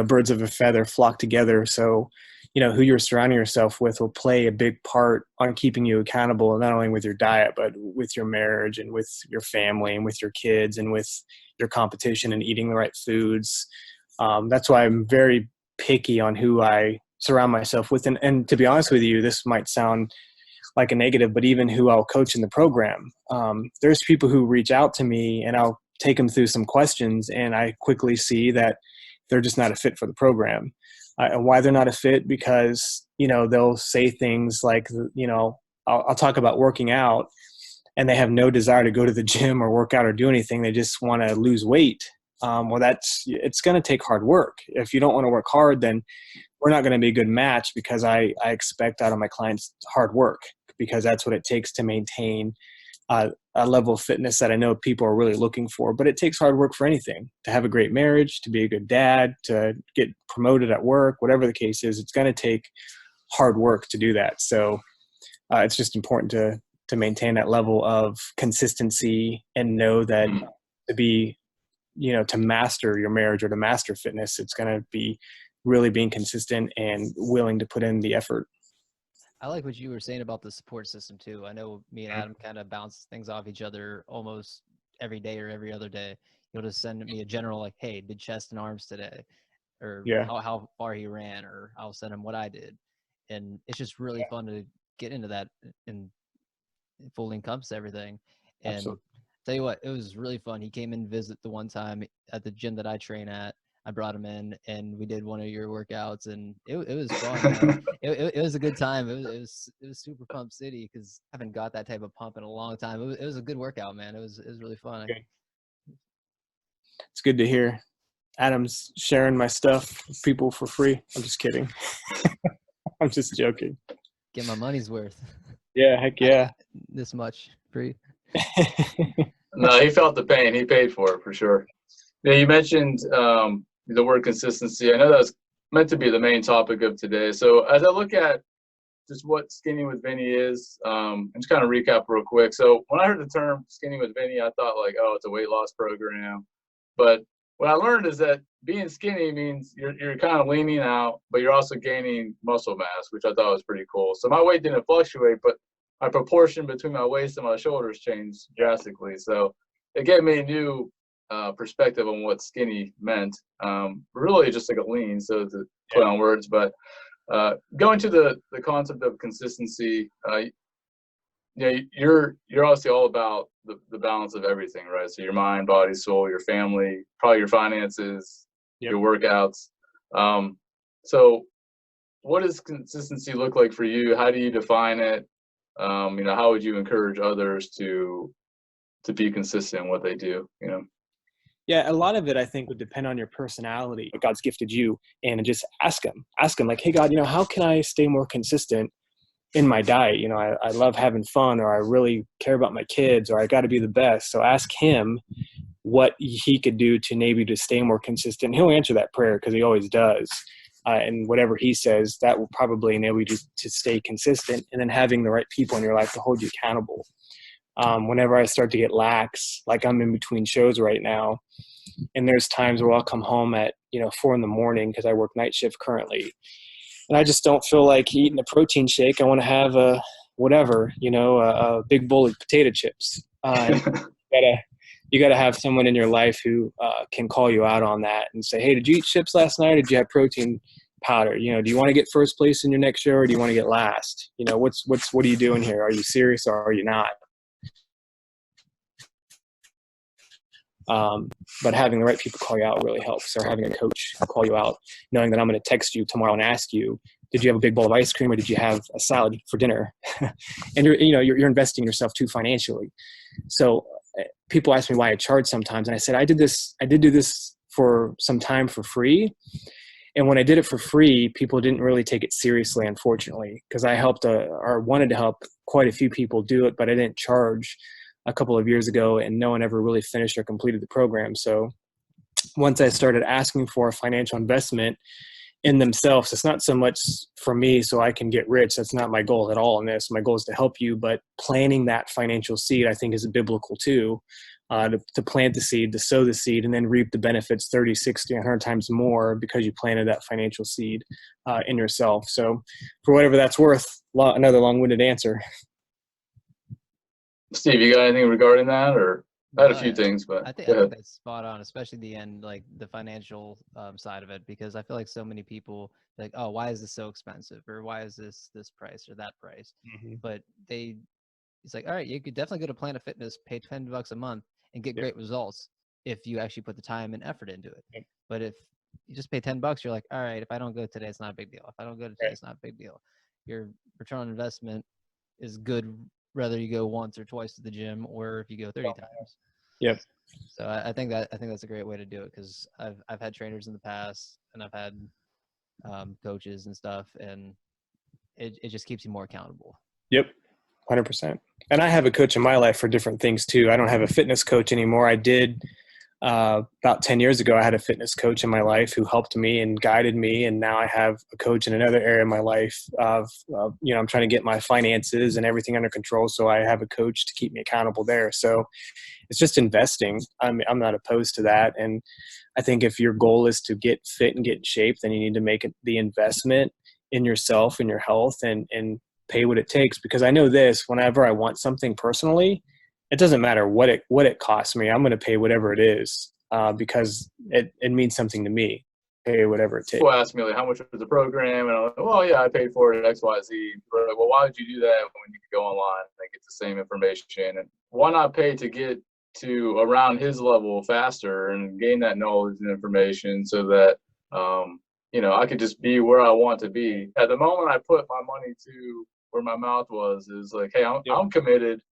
birds of a feather flock together. So, who you're surrounding yourself with will play a big part on keeping you accountable, not only with your diet, but with your marriage and with your family and with your kids and with your competition and eating the right foods. That's why I'm very picky on who I surround myself with. And to be honest with you, this might sound like a negative, but even who I'll coach in the program. There's people who reach out to me and I'll take them through some questions, and I quickly see that they're just not a fit for the program. And why they're not a fit? Because, they'll say things like, I'll talk about working out and they have no desire to go to the gym or work out or do anything. They just want to lose weight. It's going to take hard work. If you don't want to work hard, then we're not going to be a good match, because I expect out of my clients hard work, because that's what it takes to maintain a level of fitness that I know people are really looking for. But it takes hard work for anything. To have a great marriage, to be a good dad, to get promoted at work, whatever the case is, it's going to take hard work to do that. So it's just important to maintain that level of consistency and know that to master your marriage or to master fitness, it's going to be really being consistent and willing to put in the effort. I like what you were saying about the support system too. I know me and Adam kind of bounce things off each other almost every day or every other day. You'll just send me a general like, hey, did chest and arms today, or how far he ran, or I'll send him what I did. And it's just really fun to get into that and fully encompass everything. And Absolutely. Tell you what, it was really fun. He came in visit the one time at the gym that I train at. I brought him in and we did one of your workouts, and it was fun. it was a good time. It was super pump city, because I haven't got that type of pump in a long time. It was a good workout, man. It was really fun. Okay. It's good to hear. Adam's sharing my stuff with people for free. I'm just kidding. I'm just joking. Get my money's worth. Yeah, heck yeah. This much free. No, he felt the pain. He paid for it for sure. Yeah, you mentioned the word consistency. I know that's meant to be the main topic of today. So as I look at just what Skinny with Vinny is, and just kind of recap real quick. So when I heard the term Skinny with Vinny, I thought like, oh, it's a weight loss program. But what I learned is that being skinny means you're kind of leaning out, but you're also gaining muscle mass, which I thought was pretty cool. So my weight didn't fluctuate, but my proportion between my waist and my shoulders changed drastically. So it gave me a new perspective on what skinny meant. Really just like a lean, so to play on words. But going to the concept of consistency, yeah, you're obviously all about the balance of everything, right? So your mind, body, soul, your family, probably your finances, Yep. your workouts. So what does consistency look like for you? How do you define it? How would you encourage others to be consistent in what they do? Yeah, a lot of it I think would depend on your personality, what God's gifted you, and just ask him like, hey God, how can I stay more consistent in my diet? I love having fun, or I really care about my kids, or I got to be the best. So ask him what he could do to maybe to stay more consistent. He'll answer that prayer because he always does. And whatever he says, that will probably enable you to stay consistent, and then having the right people in your life to hold you accountable. Whenever I start to get lax, like I'm in between shows right now, and there's times where I'll come home at 4 a.m. because I work night shift currently, and I just don't feel like eating a protein shake. I want to have a big bowl of potato chips. You gotta have someone in your life who can call you out on that and say, hey, did you eat chips last night, or did you have protein powder? Do you want to get first place in your next show, or do you want to get last? What are you doing here? Are you serious or are you not? But having the right people call you out really helps, or having a coach call you out, knowing that I'm going to text you tomorrow and ask you, did you have a big bowl of ice cream, or did you have a salad for dinner? And you're investing in yourself too financially. So people ask me why I charge sometimes, and I said I did do this for some time for free. And when I did it for free, people didn't really take it seriously, unfortunately, because I helped or wanted to help quite a few people do it, but I didn't charge a couple of years ago, and no one ever really finished or completed the program. So once I started asking for a financial investment in themselves, it's not so much for me so I can get rich. That's not my goal at all in this. My goal is to help you, but planting that financial seed, I think, is biblical too, to plant the seed, to sow the seed, and then reap the benefits 30, 60, 100 times more because you planted that financial seed in yourself. So for whatever that's worth, another long-winded answer. Steve, you got anything regarding that? Or I had a few things, but I think that's spot on, especially the end, like the financial side of it, because I feel like so many people like, oh, why is this so expensive, or why is this price or that price? Mm-hmm. But it's like, all right, you could definitely go to Planet Fitness, pay $10 a month, and get great results if you actually put the time and effort into it. Yep. But if you just pay $10, you're like, all right, if I don't go today, it's not a big deal. If I don't go today, it's not a big deal. Your return on investment is good whether you go once or twice to the gym, or if you go 30 times. Yep. So I think that's a great way to do it, because I've had trainers in the past, and I've had coaches and stuff, and it just keeps you more accountable. Yep, 100%. And I have a coach in my life for different things too. I don't have a fitness coach anymore. I did about 10 years ago. I had a fitness coach in my life who helped me and guided me, and now I have a coach in another area of my life of I'm trying to get my finances and everything under control, so I have a coach to keep me accountable there. So it's just investing. I'm not opposed to that, and I think if your goal is to get fit and get in shape, then you need to make the investment in yourself and your health, and pay what it takes. Because I know this, whenever I want something personally, it doesn't matter what it costs me. I'm going to pay whatever it is because it means something to me. Pay whatever it takes. People ask me, like, how much was the program? And I'm like, well, yeah, I paid for it, X, Y, Z. They're like, well, why would you do that when you could go online and get the same information? And why not pay to get to around his level faster and gain that knowledge and information so that, I could just be where I want to be. At the moment I put my money to where my mouth was, is like, hey, I'm committed,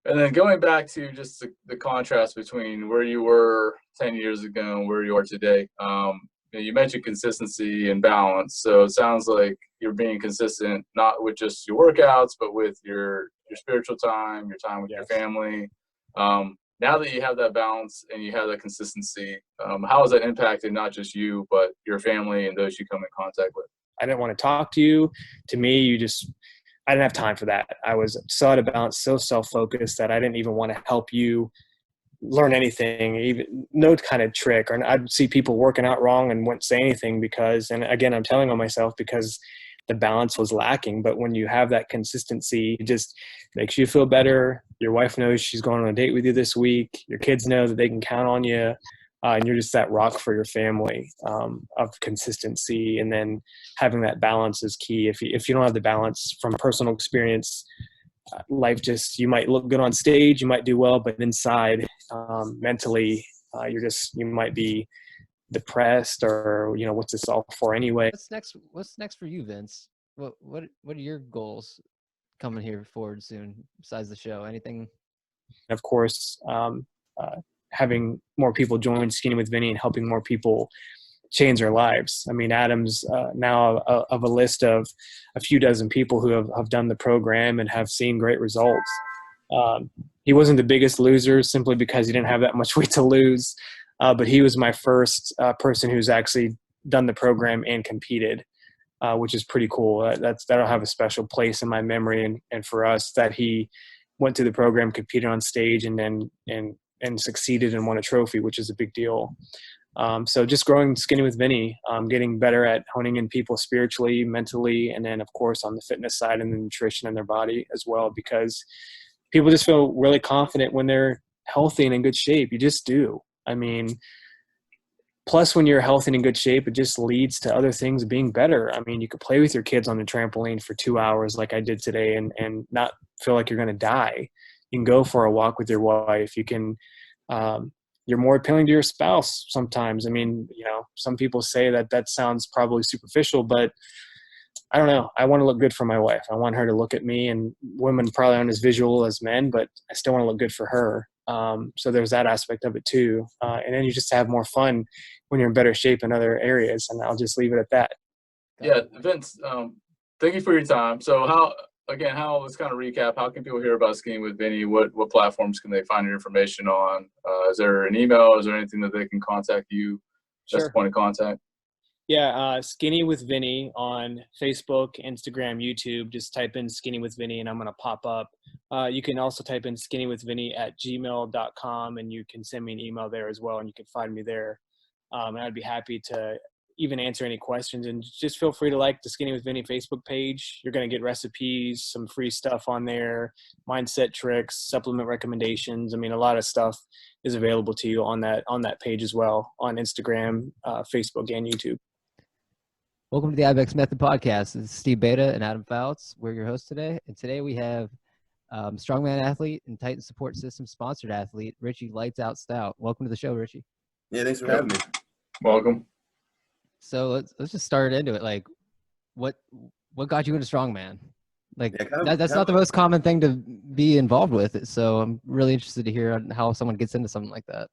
and then going back to just the contrast between where you were 10 years ago and where you are today. You mentioned consistency and balance. So it sounds like you're being consistent, not with just your workouts, but with your spiritual time, your time with your family. Now that you have that balance and you have that consistency, how has that impacted not just you, but your family and those you come in contact with? I didn't want to talk to you. To me, I didn't have time for that. I was so out of balance, so self-focused that I didn't even want to help you learn anything, even no kind of trick. Or I'd see people working out wrong and wouldn't say anything because, and again, I'm telling on myself because the balance was lacking. But when you have that consistency, it just makes you feel better. Your wife knows she's going on a date with you this week. Your kids know that they can count on you. and you're just that rock for your family of consistency. And then having that balance is key. If you don't have the balance from personal experience, life just, you might look good on stage, you might do well, but inside, mentally, you might be depressed, or what's this all for anyway. What's next for you, Vince? What are your goals coming here forward soon besides the show? Anything? Of course, having more people join Skinny with Vinny and helping more people change their lives. I mean, Adam's now of a list of a few dozen people who have done the program and have seen great results. He wasn't the biggest loser simply because he didn't have that much weight to lose, but he was my first person who's actually done the program and competed, which is pretty cool. That'll have a special place in my memory, and for us, that he went through the program, competed on stage, and then and succeeded and won a trophy, which is a big deal. So just growing Skinny with Vinny, getting better at honing in people spiritually, mentally, and then of course on the fitness side and the nutrition in their body as well, because people just feel really confident when they're healthy and in good shape. You just do. I mean, plus when you're healthy and in good shape, it just leads to other things being better. I mean, you could play with your kids on the trampoline for 2 hours like I did today and not feel like you're going to die. You can go for a walk with your wife. You can, you're more appealing to your spouse sometimes. I mean, some people say that sounds probably superficial, but I don't know. I want to look good for my wife. I want her to look at me, and women probably aren't as visual as men, but I still want to look good for her. So there's that aspect of it too. And then you just have more fun when you're in better shape in other areas. And I'll just leave it at that. Yeah, Vince, thank you for your time. So let's kind of recap. How can people hear about Skinny with Vinny? What platforms can they find your information on? Is there an email? Is there anything that they can contact you? Just Sure. point of contact. Yeah, Skinny with Vinny on Facebook, Instagram, YouTube. Just type in Skinny with Vinny and I'm going to pop up. You can also type in skinnywithvinny@gmail.com, and you can send me an email there as well, and you can find me there. And I'd be happy to even answer any questions. And just feel free to like the Skinny with Vinny Facebook page. You're going to get recipes, some free stuff on there, mindset tricks, supplement recommendations. I mean, a lot of stuff is available to you on that page as well, on Instagram, Facebook, and YouTube. Welcome to the IBEX Method podcast. This is Steve Beta and Adam Fouts. We're your hosts today. And today we have strongman athlete and Titan Support System sponsored athlete, Richie Lights Out Stout. Welcome to the show, Richie. Yeah, thanks for having me. Welcome. So let's just start into it. Like, what got you into strongman? Like, that's not the most common thing to be involved with. So I'm really interested to hear how someone gets into something like that.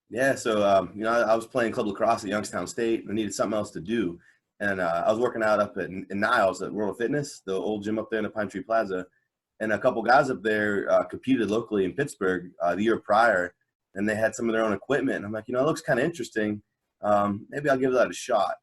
Yeah, so I was playing club lacrosse at Youngstown State. I needed something else to do. And I was working out up in Niles at World of Fitness, the old gym up there in the Pine Tree Plaza. And a couple guys up there competed locally in Pittsburgh the year prior, and they had some of their own equipment. And I'm like, it looks kind of interesting. Maybe I'll give that a shot.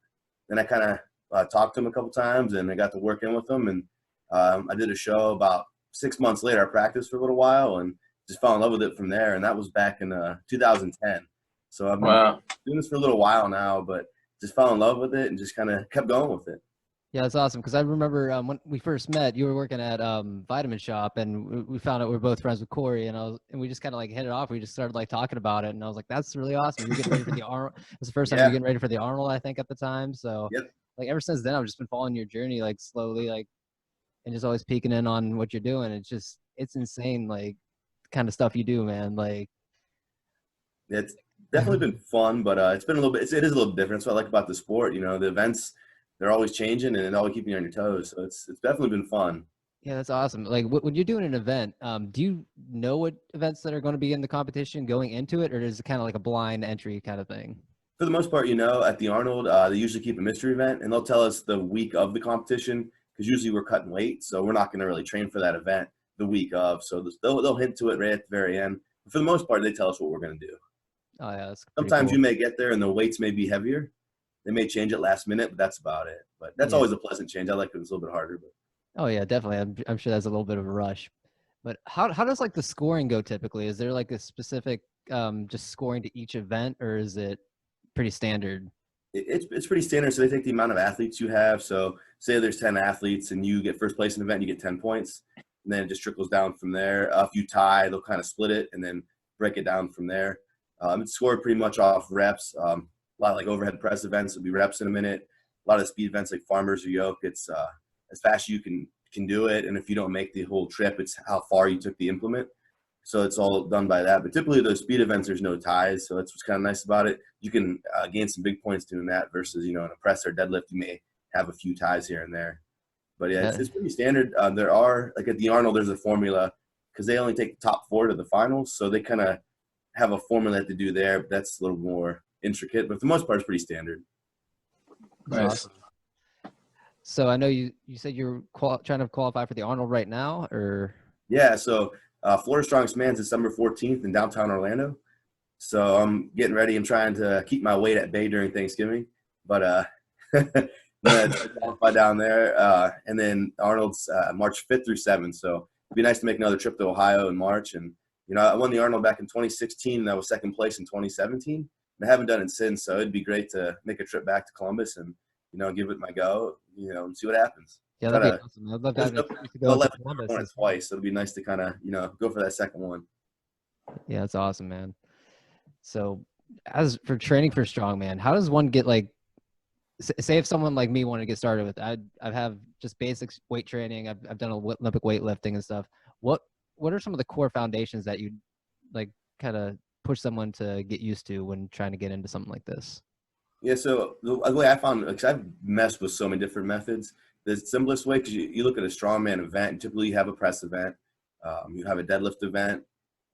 Then I kind of talked to them a couple times, and I got to work in with them. And I did a show about 6 months later. I practiced for a little while and just fell in love with it from there. And that was back in 2010. So I've been doing this for a little while now, but just fell in love with it and just kind of kept going with it. Yeah, that's awesome. Because I remember when we first met, you were working at Vitamin Shop, and we found out we were both friends with Corey, and we just kind of like hit it off. We just started like talking about it, and I was like, "That's really awesome." You're getting ready for the Arnold. It was the first time you were getting ready for the Arnold, I think, at the time. So, like ever since then, I've just been following your journey, like slowly, like, and just always peeking in on what you're doing. It's insane, like, kind of stuff you do, man. Like, it's definitely been fun, but it's been a little bit. It is a little different. That's what I like about the sport. The events, they're always changing and always keeping you on your toes. So it's definitely been fun. Yeah, that's awesome. Like when you're doing an event, do you know what events that are going to be in the competition going into it, or is it kind of like a blind entry kind of thing? For the most part, at the Arnold, they usually keep a mystery event, and they'll tell us the week of the competition, because usually we're cutting weight, so we're not going to really train for that event the week of. So they'll hint to it right at the very end. But for the most part, they tell us what we're going to do. Oh yeah, that's sometimes cool. You may get there and the weights may be heavier. They may change it last minute, but that's about it. But that's always a pleasant change. I like it. It's a little bit harder. But oh yeah, definitely. I'm sure that's a little bit of a rush. But how does like the scoring go typically? Is there like a specific just scoring to each event, or is it pretty standard? It's pretty standard. So they take the amount of athletes you have. So say there's 10 athletes and you get first place in an event, you get 10 points. And then it just trickles down from there. If you tie, they'll kind of split it and then break it down from there. It's scored pretty much off reps. A lot of like overhead press events will be reps in a minute. A lot of speed events like farmers or yoke, it's as fast as you can do it. And if you don't make the whole trip, it's how far you took the implement. So it's all done by that. But typically those speed events, there's no ties. So that's what's kind of nice about it. You can gain some big points doing that versus, in a press or deadlift, you may have a few ties here and there. But yeah, it's pretty standard. There are, like at the Arnold, there's a formula because they only take the top 4 to the finals. So they kind of have a formula to do there. But that's a little more intricate. But for the most part, it's pretty standard. Nice. Awesome. So I know you said you're trying to qualify for the Arnold right now, or? Yeah, so Florida Strongest Man's December 14th in downtown Orlando. So I'm getting ready. I'm trying to keep my weight at bay during Thanksgiving. But qualify down there. And then Arnold's March 5th through 7th. So it'd be nice to make another trip to Ohio in March. And, I won the Arnold back in 2016, and I was second place in 2017. And I haven't done it since, so it'd be great to make a trip back to Columbus and, give it my go, and see what happens. Yeah, that'd be awesome. I'd love to have you to go to Columbus. Twice, so it'd be nice to kind of, go for that second one. Yeah, that's awesome, man. So as for training for strongman, how does one get like, say if someone like me wanted to get started with, I have just basic weight training. I've done Olympic weightlifting and stuff. What are some of the core foundations that you like kind of push someone to get used to when trying to get into something like this? Yeah, so the way I found, because I've messed with so many different methods, the simplest way, because you look at a strongman event, and typically you have a press event, you have a deadlift event,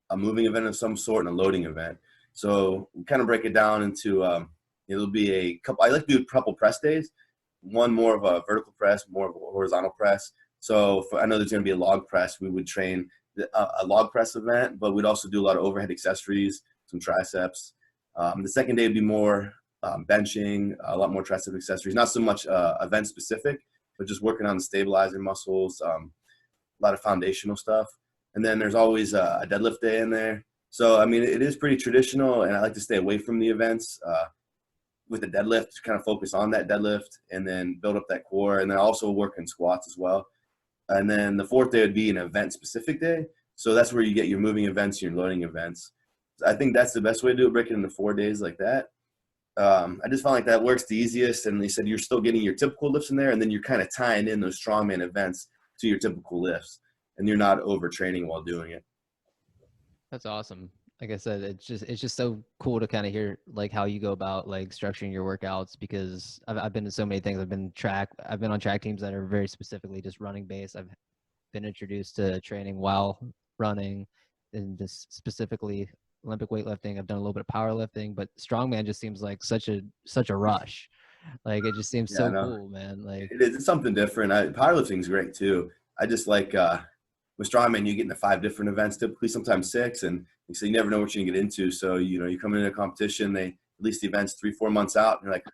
a moving event of some sort, and a loading event. So we kind of break it down into, it'll be a couple, I like to do a couple press days, one more of a vertical press, more of a horizontal press. So I know there's going to be a log press. We would train a log press event, but we'd also do a lot of overhead accessories, some triceps. The second day would be more benching, a lot more tricep accessories, not so much event specific, but just working on the stabilizer muscles, a lot of foundational stuff. And then there's always a deadlift day in there. So, I mean, it is pretty traditional, and I like to stay away from the events with the deadlift, to kind of focus on that deadlift and then build up that core, and then also work in squats as well. And then the fourth day would be an event-specific day. So that's where you get your moving events, your loading events. So I think that's the best way to do it, break it into 4 days like that. I just found like that works the easiest. And they said you're still getting your typical lifts in there, and then you're kind of tying in those strongman events to your typical lifts, and you're not overtraining while doing it. That's awesome. Like I said, it's just so cool to kind of hear like how you go about like structuring your workouts, because I've been to so many things. I've been on track teams that are very specifically just running based. I've been introduced to training while running, and just specifically Olympic weightlifting. I've done a little bit of powerlifting, but strongman just seems like such a rush. Like it just seems so cool, man. Like it's something different. Powerlifting is great too. I just like with strongman, you get into 5 different events, typically sometimes 6, and so you never know what you're gonna get into. So you come into a competition, they release the events 3-4 months out, and you're like,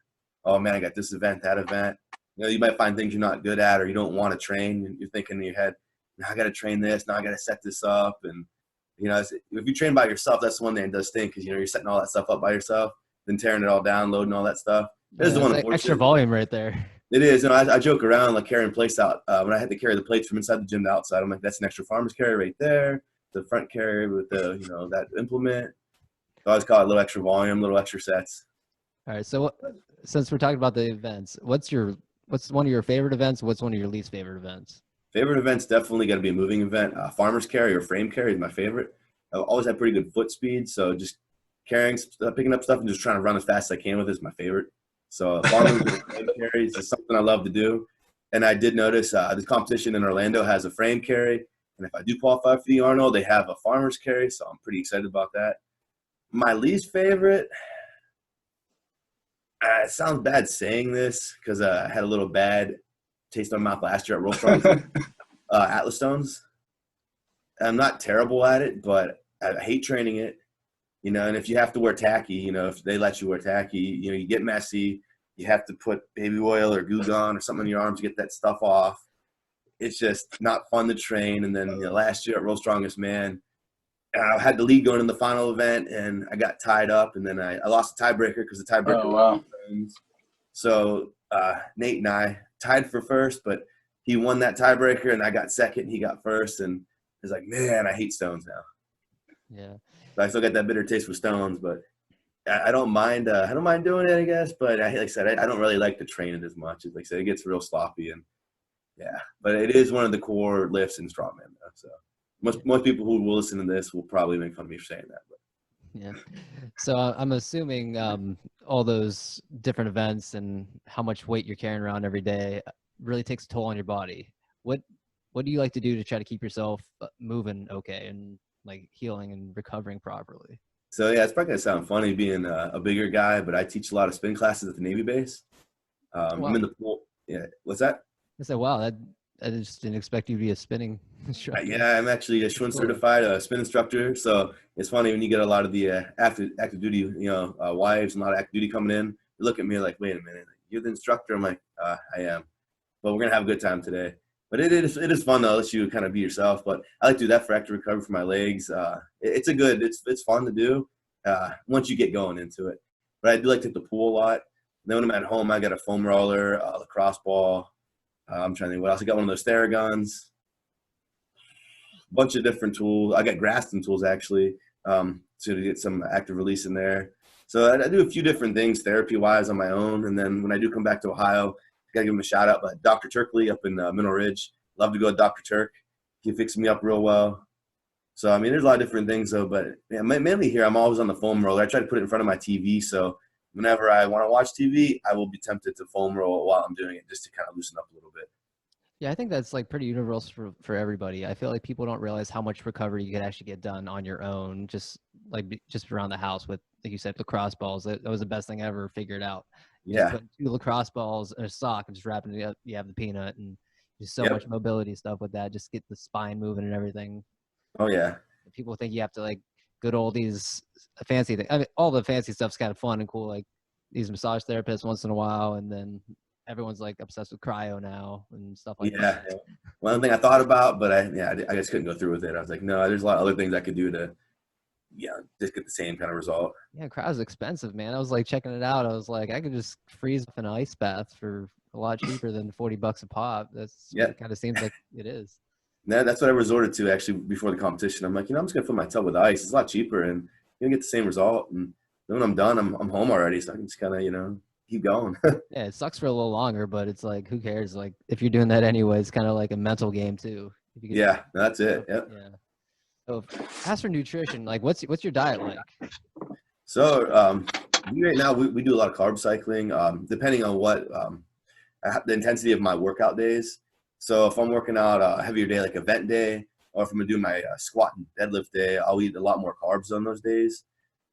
oh man, I got this event, that event. You might find things you're not good at or you don't want to train, and you're thinking in your head, now I got to train this, now I got to set this up. And if you train by yourself, that's the one thing that does stink, because you're setting all that stuff up by yourself, then tearing it all down, loading all that stuff. There's the one like extra volume right there. It is. I joke around like carrying plates out. When I had to carry the plates from inside the gym to outside, I'm like, that's an extra farmer's carry right there. The front carry with the that implement. So I always call it a little extra volume, little extra sets. All right. So since we're talking about the events, what's one of your favorite events? What's one of your least favorite events? Favorite event's definitely got to be a moving event. Farmer's carry or frame carry is my favorite. I've always had pretty good foot speed, so just carrying, picking up stuff and just trying to run as fast as I can with it is my favorite. So farmer's frame carry is just something I love to do. And I did notice this competition in Orlando has a frame carry, and if I do qualify for the Arnold, they have a farmer's carry, so I'm pretty excited about that. My least favorite, it sounds bad saying this because I had a little bad taste in my mouth last year at Roll Strong. Atlas Stones. I'm not terrible at it, but I hate training it. And if you have to wear tacky, if they let you wear tacky, you get messy. You have to put baby oil or Goo Gone or something in your arms to get that stuff off. It's just not fun to train. And then last year at World's Strongest Man, I had the lead going in the final event, and I got tied up, and then I lost a tiebreaker because the tiebreaker. Oh, wow. So Nate and I tied for first, but he won that tiebreaker, and I got second, and he got first, and he's like, man, I hate stones now. Yeah. So I still got that bitter taste with stones, but I don't mind. I don't mind doing it, I guess. But like I said, I don't really like to train it as much. Like I said, it gets real sloppy, and yeah. But it is one of the core lifts in strongman, though. So most people who will listen to this will probably make fun of me for saying that. But. Yeah. So I'm assuming all those different events and how much weight you're carrying around every day really takes a toll on your body. What do you like to do to try to keep yourself moving okay and like healing and recovering properly? So yeah, it's probably gonna sound funny being a bigger guy, but I teach a lot of spin classes at the Navy base. Wow. I'm in the pool. Yeah, what's that? I said, wow, I just didn't expect you to be a spinning instructor. Yeah, I'm actually a Schwinn certified spin instructor. So it's funny when you get a lot of the active duty, wives and a lot of active duty coming in. They look at me like, wait a minute, you're the instructor? I'm like, I am. But we're gonna have a good time today. But it is fun though, let you kind of be yourself. But I like to do that for active recovery for my legs. It's fun to do once you get going into it. But I do like to hit the pool a lot. Then when I'm at home, I got a foam roller, a lacrosse ball. I'm trying to think what else. I got one of those Theraguns. A bunch of different tools. I got Graston tools actually to get some active release in there. So I do a few different things therapy-wise on my own. And then when I do come back to Ohio, I got to give him a shout out. But Dr. Turkley up in Mineral Ridge. Love to go to Dr. Turk. He fixes me up real well. So, I mean, there's a lot of different things though. But yeah, mainly here, I'm always on the foam roller. I try to put it in front of my TV. So whenever I want to watch TV, I will be tempted to foam roll while I'm doing it just to kind of loosen up a little bit. Yeah, I think that's like pretty universal for everybody. I feel like people don't realize how much recovery you could actually get done on your own, just around the house with, like you said, lacrosse balls. That was the best thing I ever figured out. Yeah. Just put 2 lacrosse balls in a sock and just wrapping it up. You have the peanut and just so much mobility stuff with that. Just get the spine moving and everything. Oh yeah. People think you have to like go to all these fancy things. I mean, all the fancy stuff's kind of fun and cool, like these massage therapists once in a while, and then everyone's like obsessed with cryo now and stuff like that. Yeah. One thing I thought about, but I just couldn't go through with it. I was like, no, there's a lot of other things I could do to, just get the same kind of result. Yeah, cryo's expensive, man. I was like checking it out. I was like, I could just freeze up in an ice bath for a lot cheaper than $40 a pop. That's what it kind of seems like it is. Yeah, that's what I resorted to actually before the competition. I'm like, I'm just gonna fill my tub with ice. It's a lot cheaper and you're gonna get the same result. And then when I'm done, I'm home already, so I can just kind of keep going. Yeah, it sucks for a little longer, but it's like, who cares? Like, if you're doing that anyway, it's kind of like a mental game too. Yeah, that's it. Yep. Yeah. So, as for nutrition, like, what's your diet like? So, right now we do a lot of carb cycling, depending on what the intensity of my workout days. So if I'm working out a heavier day, like event day, or if I'm gonna do my squat and deadlift day, I'll eat a lot more carbs on those days.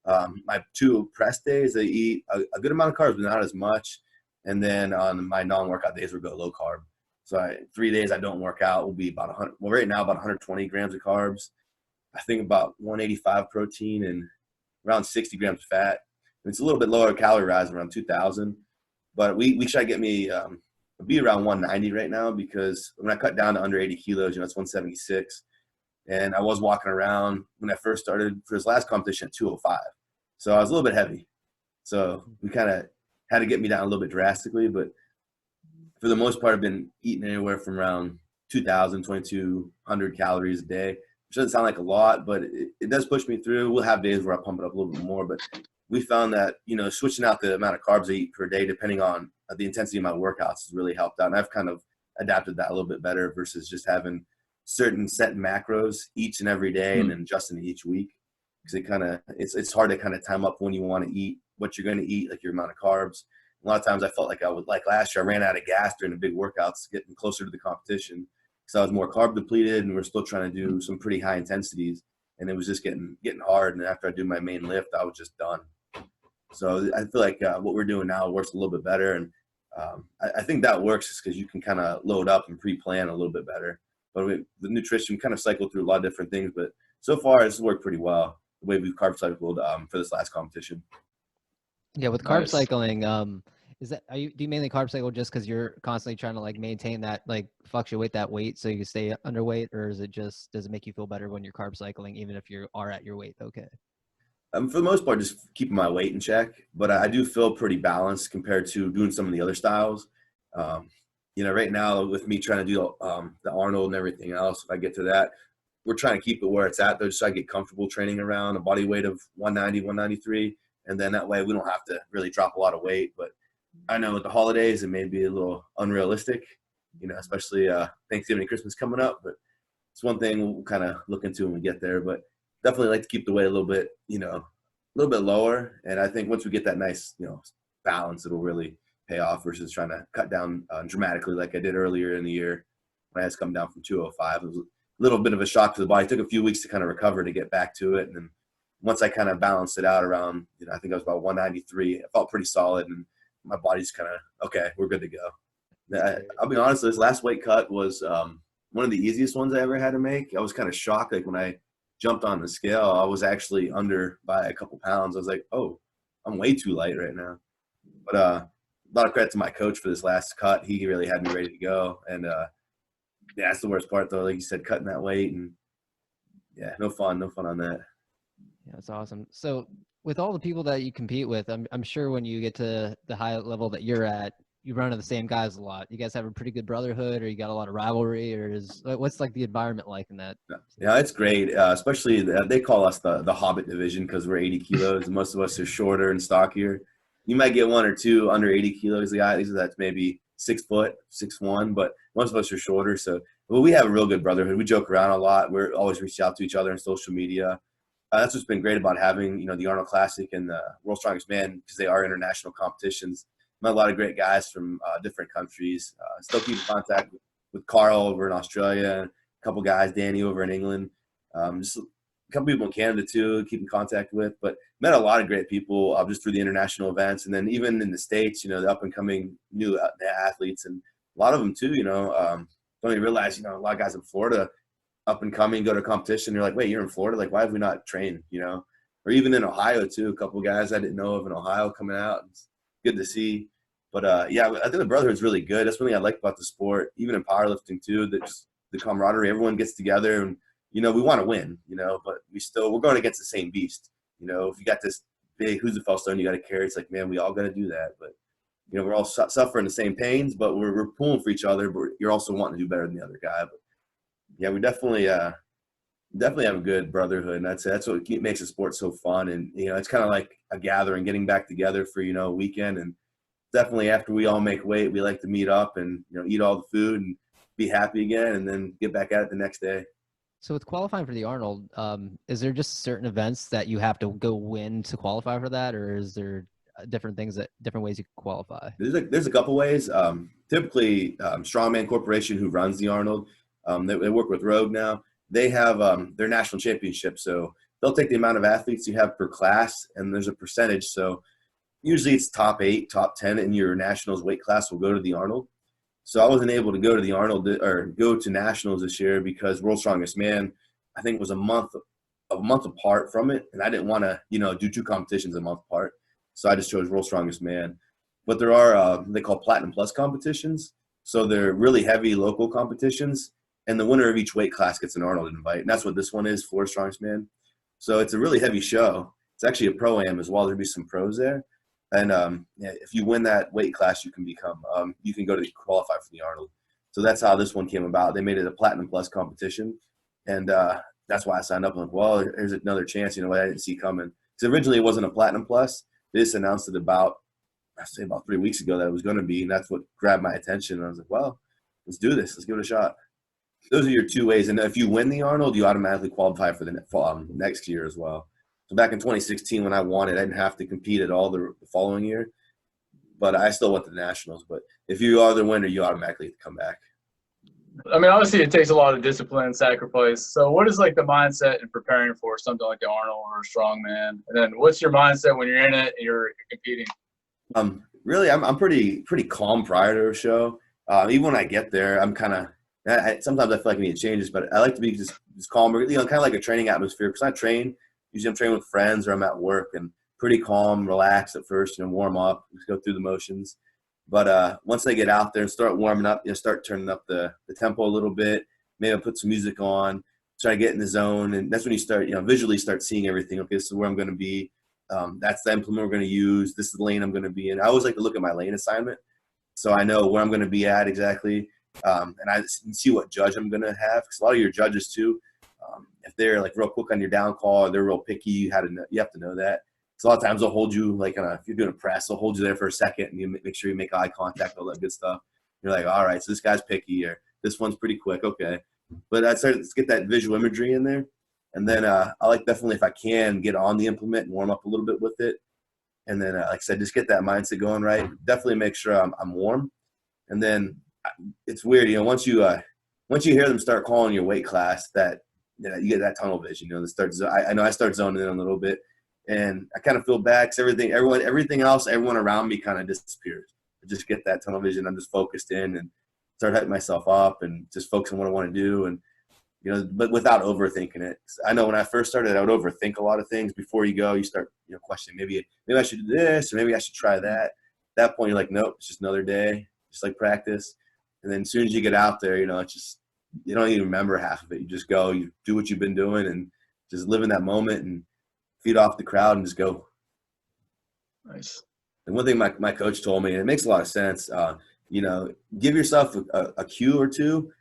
My 2 press days, I eat a good amount of carbs, but not as much. And then on my non-workout days, we'll go low carb. So 3 days I don't work out will be about 100. Well, right now about 120 grams of carbs. I think about 185 protein and around 60 grams of fat. And it's a little bit lower calorie rise, around 2,000. But we try to get me be around 190 right now, because when I cut down to under 80 kilos, it's 176. And I was walking around when I first started for this last competition at 205. So I was a little bit heavy. So we kind of had to get me down a little bit drastically. But for the most part, I've been eating anywhere from around 2,000, 2,200 calories a day, which doesn't sound like a lot, but it does push me through. We'll have days where I pump it up a little bit more. But we found that, switching out the amount of carbs I eat per day, depending on the intensity of my workouts, has really helped out. And I've kind of adapted that a little bit better versus just having certain set macros each and every day and then adjusting each week. Because it's hard to kind of time up when you want to eat, what you're going to eat, like your amount of carbs. A lot of times I felt like like last year, I ran out of gas during the big workouts, getting closer to the competition. So I was more carb depleted, and we're still trying to do some pretty high intensities. And it was just getting hard. And after I do my main lift, I was just done. So I feel like what we're doing now works a little bit better. And I think that works just because you can kind of load up and pre-plan a little bit better. But the nutrition, we kind of cycled through a lot of different things. But so far, it's worked pretty well, the way we've carb cycled for this last competition. Yeah, with carb cycling, do you mainly carb cycle just because you're constantly trying to like maintain that, like fluctuate that weight so you stay underweight, or does it make you feel better when you're carb cycling even if you are at your weight? Okay. For the most part, just keeping my weight in check, but I do feel pretty balanced compared to doing some of the other styles. Right now with me trying to do the Arnold and everything else, if I get to that, we're trying to keep it where it's at, though, just so I get comfortable training around a body weight of 190, 193. And then that way we don't have to really drop a lot of weight. But I know with the holidays, it may be a little unrealistic, especially Thanksgiving and Christmas coming up. But it's one thing we'll kind of look into when we get there. But definitely like to keep the weight a little bit, a little bit lower. And I think once we get that nice, balance, it'll really pay off versus trying to cut down dramatically like I did earlier in the year when I had to come down from 205. It was a little bit of a shock to the body. It took a few weeks to kind of recover to get back to it. And then once I kind of balanced it out around, I think I was about 193. I felt pretty solid, and my body's kind of, okay, we're good to go. I'll be honest, this last weight cut was one of the easiest ones I ever had to make. I was kind of shocked. Like when I jumped on the scale, I was actually under by a couple pounds. I was like, oh, I'm way too light right now. But a lot of credit to my coach for this last cut. He really had me ready to go. And that's the worst part, though. Like you said, cutting that weight, and no fun on that. Yeah, that's awesome. So with all the people that you compete with, I'm sure when you get to the high level that you're at, you run into the same guys a lot. You guys have a pretty good brotherhood, or you got a lot of rivalry, or what's like the environment like in that? Yeah, it's great. Especially they call us the Hobbit division because we're 80 kilos. And most of us are shorter and stockier. You might get one or two under 80 kilos guys that's maybe 6 foot, 6'1", but most of us are shorter. So we have a real good brotherhood. We joke around a lot. We're always reaching out to each other on social media. That's what's been great about having, the Arnold Classic and the World's Strongest Man, because they are international competitions. Met a lot of great guys from different countries. Still keep in contact with Carl over in Australia, a couple guys, Danny over in England, just a couple people in Canada too, keep in contact with. But met a lot of great people just through the international events, and then even in the States, the up and coming new athletes, and a lot of them too. Don't even realize, a lot of guys in Florida up and coming, go to competition. You're like, wait, you're in Florida? Like, why have we not trained? Or even in Ohio too, a couple guys I didn't know of in Ohio coming out. It's good to see. But I think the brotherhood's really good. That's one thing I like about the sport, even in powerlifting too. That's the camaraderie. Everyone gets together, and we want to win. But we're going against the same beast. If you got this big Husafell stone you got to carry, it's like, man, we all got to do that. But we're all suffering the same pains, but we're pulling for each other. But you're also wanting to do better than the other guy. But yeah, we definitely have a good brotherhood, and that's what makes the sport so fun. And it's kind of like a gathering, getting back together for a weekend. And definitely after we all make weight, we like to meet up and eat all the food and be happy again, and then get back at it the next day. So with qualifying for the Arnold, is there just certain events that you have to go win to qualify for that, or is there different ways you can qualify? There's a couple ways. Typically, Strongman Corporation, who runs the Arnold, they work with Rogue now. They have their national championship, so they'll take the amount of athletes you have per class, and there's a percentage. So usually it's top 8, top 10 in your nationals weight class will go to the Arnold. So I wasn't able to go to the Arnold or go to nationals this year because World's Strongest Man, I think, was a month apart from it, and I didn't want to do 2 competitions a month apart. So I just chose World's Strongest Man. But there are they call Platinum Plus competitions. So they're really heavy local competitions, and the winner of each weight class gets an Arnold invite. And that's what this one is for Strongest Man. So it's a really heavy show. It's actually a pro-am as well. There'll be some pros there. And if you win that weight class, you can go to qualify for the Arnold. So that's how this one came about. They made it a Platinum Plus competition. And that's why I signed up. I'm like, well, here's another chance, what I didn't see coming. Because originally it wasn't a Platinum Plus. They just announced it about 3 weeks ago that it was going to be. And that's what grabbed my attention. And I was like, well, let's do this. Let's give it a shot. Those are your 2 ways. And if you win the Arnold, you automatically qualify for the next year as well. So back in 2016 when I won it, I didn't have to compete at all the following year. But I still went to the Nationals. But if you are the winner, you automatically come back. I mean, obviously it takes a lot of discipline, sacrifice. So what is like the mindset in preparing for something like the Arnold or a Strongman? And then what's your mindset when you're in it and you're competing? Really, I'm pretty calm prior to a show. Even when I get there, I'm kind of sometimes I feel like I need changes, but I like to be just calmer, kind of like a training atmosphere. Because I train, usually I'm training with friends or I'm at work, and pretty calm, relaxed at first, warm up, just go through the motions. But once they get out there and start warming up, start turning up the tempo a little bit, maybe I'll put some music on, try to get in the zone. And that's when you start, visually start seeing everything. Okay, this is where I'm going to be. That's the implement we're going to use. This is the lane I'm going to be in. I always like to look at my lane assignment so I know where I'm going to be at exactly. And I see what judge I'm going to have. Because a lot of your judges, too, If they're like real quick on your down call, or they're real picky, you have to know that. So a lot of times they'll hold you like if you're doing a press, they'll hold you there for a second, and you make sure you make eye contact, all that good stuff. You're like, all right, so this guy's picky, or this one's pretty quick, okay. But I started to get that visual imagery in there, and then I like definitely if I can get on the implement and warm up a little bit with it, and then like I said, just get that mindset going right. Definitely make sure I'm warm, and then it's weird, once you hear them start calling your weight class, that you get that tunnel vision. I know I start zoning in a little bit. And I kind of feel bad because everyone around me kind of disappears. I just get that tunnel vision. I'm just focused in and start hyping myself up and just focus on what I want to do. And, but without overthinking it. I know when I first started, I would overthink a lot of things. Before you go, you start, questioning, maybe I should do this, or maybe I should try that. At that point, you're like, nope, it's just another day, just like practice. And then as soon as you get out there, it's just, you don't even remember half of it. You just go, you do what you've been doing and just live in that moment and feed off the crowd and just go. Nice. And one thing my coach told me, and it makes a lot of sense, give yourself a cue or two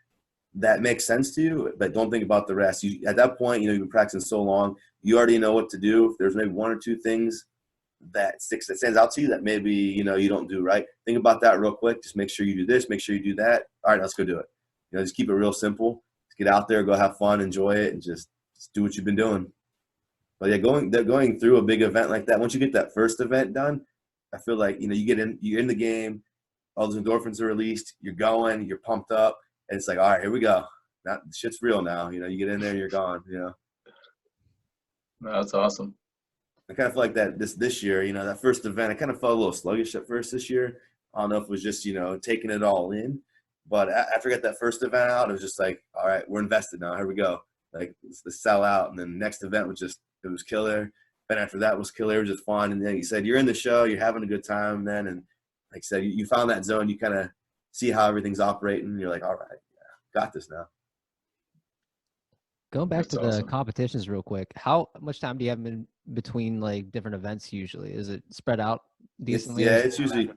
that makes sense to you, but don't think about the rest. At that point, you've been practicing so long, you already know what to do. If there's maybe one or two things that stands out to you that maybe, you don't do right, think about that real quick. Just make sure you do this, make sure you do that. All right, let's go do it. Just keep it real simple. Just get out there, go have fun, enjoy it, and just do what you've been doing. But yeah, going through a big event like that, once you get that first event done, I feel like, you're in the game, all those endorphins are released, you're going, you're pumped up, and it's like, all right, here we go. Now, shit's real now. You get in there and you're gone, No, that's awesome. I kind of feel like that this year, that first event, I kind of felt a little sluggish at first this year. I don't know if it was just, taking it all in. But after I got that first event out, it was just like, all right, we're invested now. Here we go. Like, let's sell out. And then the next event it was killer. Then after that was killer. It was just fun. And then you said, you're in the show, you're having a good time then. And like I said, you found that zone. You kind of see how everything's operating. You're like, all right, yeah, got this now. Going back That's to the awesome. competitions real quick, how much time do you have in between like different events usually? Is it spread out decently? It's usually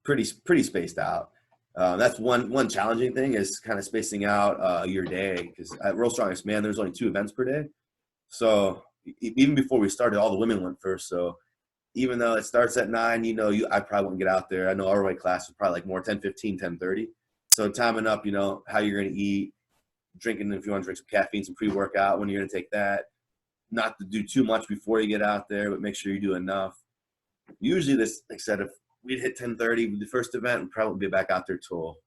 pretty spaced out. That's one challenging thing is kind of spacing out your day, because at World's Strongest Man, there's only 2 events per day. So even before we started, all the women went first. So even though it starts at 9, I probably wouldn't get out there. I know our weight class is probably like more 10:15, 10:30. So timing up, how you're going to eat, drinking, if you want to drink some caffeine, some pre-workout, when you're going to take that. Not to do too much before you get out there, but make sure you do enough. Usually this, like I said, if we'd hit 10:30 with the first event, we'd probably be back out there till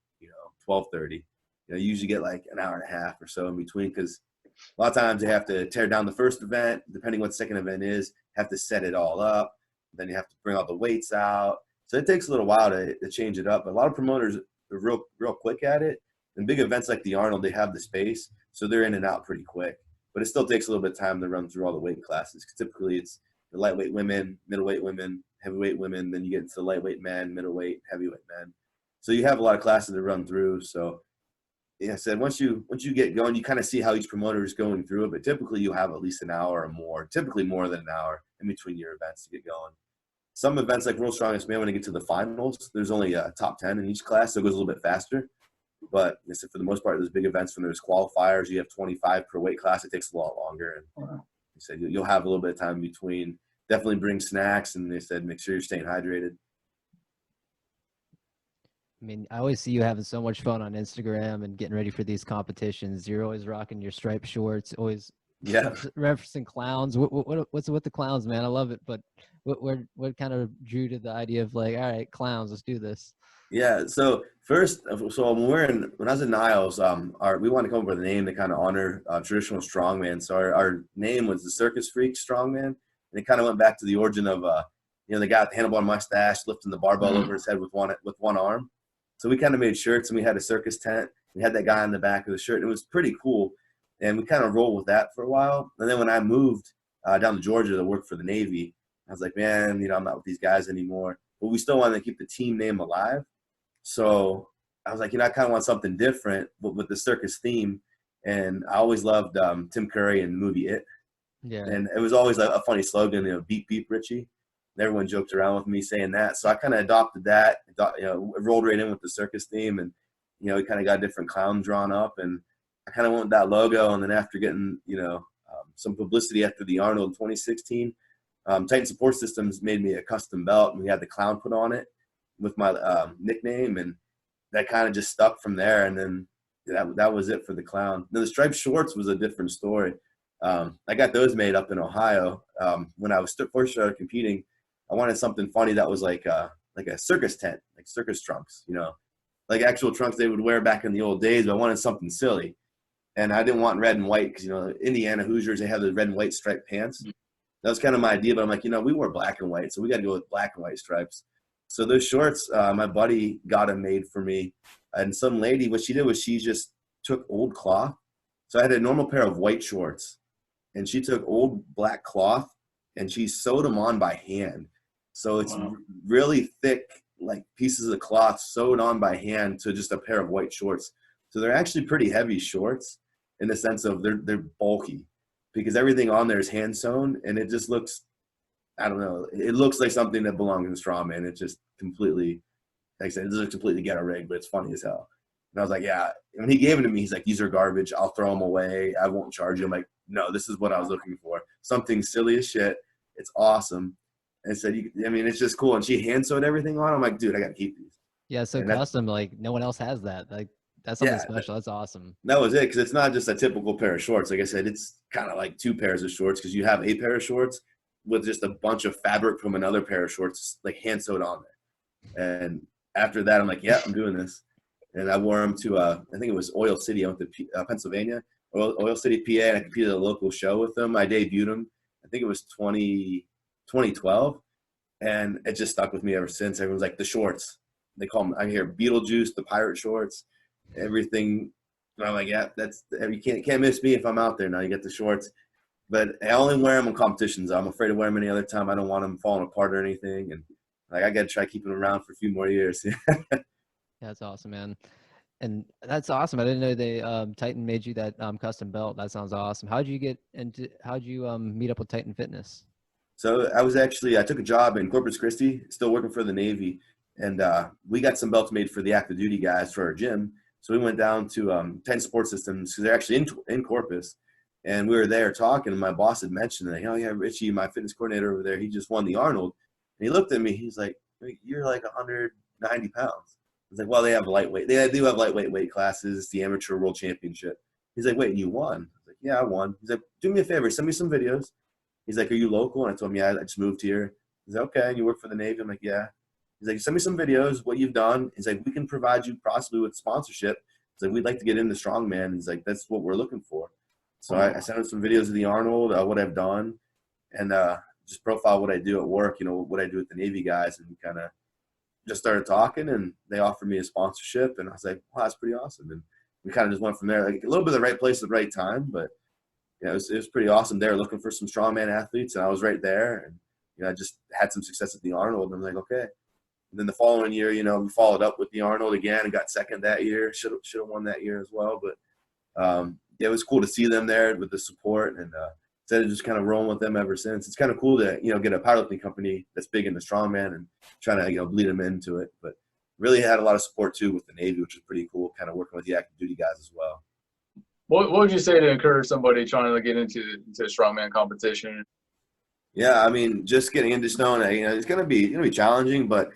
12:30. You usually get like an hour and a half or so in between, because a lot of times they have to tear down the first event, depending what the second event is, have to set it all up. Then you have to bring all the weights out. So it takes a little while to change it up. But a lot of promoters are real quick at it. And big events like the Arnold, they have the space, so they're in and out pretty quick. But it still takes a little bit of time to run through all the weight classes. Typically, it's the lightweight women, middleweight women, heavyweight women. Then you get into the lightweight men, middleweight, heavyweight men. So you have a lot of classes to run through. So yeah, I said once you get going, you kind of see how each promoter is going through it. But typically, you have at least an hour or more. Typically, more than an hour in between your events to get going. Some events like World's Strongest Man, when you get to the finals, there's only a top 10 in each class, so it goes a little bit faster. But for the most part, those big events, when there's qualifiers, you have 25 per weight class. It takes a lot longer. And Wow. they said you'll have a little bit of time in between. Definitely bring snacks, and they said make sure you're staying hydrated. I mean, I always see you having so much fun on Instagram and getting ready for these competitions. You're always rocking your striped shorts, always Yeah. referencing clowns. What's with the clowns, man? I love it. But what kind of drew to the idea of like, all right, clowns, let's do this? Yeah. So when I was in Niles, we wanted to come up with a name to kind of honor traditional strongman. So our name was the Circus Freak Strongman, and it kind of went back to the origin of the guy with the handlebar mustache lifting the barbell over his head with one arm. So we kind of made shirts, and we had a circus tent. We had that guy on the back of the shirt, and it was pretty cool. And we kind of rolled with that for a while. And then when I moved down to Georgia to work for the Navy, I was like, man, I'm not with these guys anymore. But we still wanted to keep the team name alive. So I was like, I kind of want something different, but with the circus theme. And I always loved Tim Curry and the movie It. Yeah. And it was always a funny slogan, beep, beep, Richie. And everyone joked around with me saying that. So I kind of adopted that, rolled right in with the circus theme. And, we kind of got different clowns drawn up. And I kind of went with that logo. And then after getting, some publicity after the Arnold in 2016, Titan Support Systems made me a custom belt, and we had the clown put on it with my nickname, and that kind of just stuck from there. And then that was it for the clown. Then the striped shorts was a different story. I got those made up in Ohio. When I was first started competing, I wanted something funny that was like a circus tent, like circus trunks, like actual trunks they would wear back in the old days. But I wanted something silly, and I didn't want red and white because Indiana Hoosiers, they have the red and white striped pants. That was kind of my idea, but I'm like, we wore black and white, so we got to go with black and white stripes. So those shorts, my buddy got them made for me, and some lady, what she did was she just took old cloth. So I had a normal pair of white shorts, and she took old black cloth and she sewed them on by hand. So it's really thick, like pieces of cloth sewed on by hand to just a pair of white shorts. So they're actually pretty heavy shorts in the sense of they're bulky, because everything on there is hand sewn, and it just looks, I don't know, it looks like something that belongs in strongman. It's just completely, like I said, it looks completely ghetto rigged, but it's funny as hell. And I was like, yeah. And when he gave them to me, he's like, these are garbage. I'll throw them away. I won't charge you. I'm like, no, this is what I was looking for. Something silly as shit. It's awesome. And said, it's just cool. And she hand sewed everything on. I'm like, dude, I got to keep these. Yeah, so custom, like no one else has that. Like that's something special. That's awesome. That was it, because it's not just a typical pair of shorts. Like I said, it's kind of like two pairs of shorts, because you have a pair of shorts with just a bunch of fabric from another pair of shorts, like hand sewed on there. And after that, I'm like, yeah, I'm doing this. And I wore them to, I think it was Oil City. I went to Pennsylvania, Oil City, PA, and I competed at a local show with them. I debuted them. I think it was 2012. And it just stuck with me ever since. Everyone's like, the shorts. They call them, I hear Beetlejuice, the pirate shorts, everything. And I'm like, yeah, you can't miss me if I'm out there now. You get the shorts. But I only wear them in competitions. I'm afraid to wear them any other time. I don't want them falling apart or anything. And like, I got to try keeping them around for a few more years. That's awesome, man. And that's awesome. I didn't know they Titan made you that custom belt. That sounds awesome. How'd you meet up with Titan Fitness? So I took a job in Corpus Christi, still working for the Navy. And we got some belts made for the active duty guys for our gym. So we went down to Titan Support Systems, because they're actually in Corpus. And we were there talking, and my boss had mentioned that, yeah, Richie, my fitness coordinator over there, he just won the Arnold. And he looked at me, he's like, you're like 190 pounds. I was like, well, they have lightweight. They do have lightweight weight classes, the amateur world championship. He's like, wait, you won? I was like, yeah, I won. He's like, do me a favor, send me some videos. He's like, are you local? And I told him, yeah, I just moved here. He's like, okay, and you work for the Navy? I'm like, yeah. He's like, send me some videos, what you've done. He's like, we can provide you possibly with sponsorship. He's like, we'd like to get into strongman. He's like, that's what we're looking for. So I sent him some videos of the Arnold, what I've done, and just profile what I do at work, what I do with the Navy guys, and kind of just started talking, and they offered me a sponsorship, and I was like, wow, that's pretty awesome. And we kind of just went from there, like a little bit of the right place at the right time, but yeah, it was pretty awesome. They were looking for some strongman athletes, and I was right there, and I just had some success at the Arnold, and I'm like, okay. And then the following year, we followed up with the Arnold again and got second that year. Should have won that year as well, but it was cool to see them there with the support, and instead of just kind of rolling with them ever since. It's kind of cool to get a powerlifting company that's big into strongman and trying to bleed them into it. But really had a lot of support too with the Navy, which was pretty cool. Kind of working with the active duty guys as well. What would you say to encourage somebody trying to get into strongman competition? Yeah, just getting into stone, it's gonna be challenging, but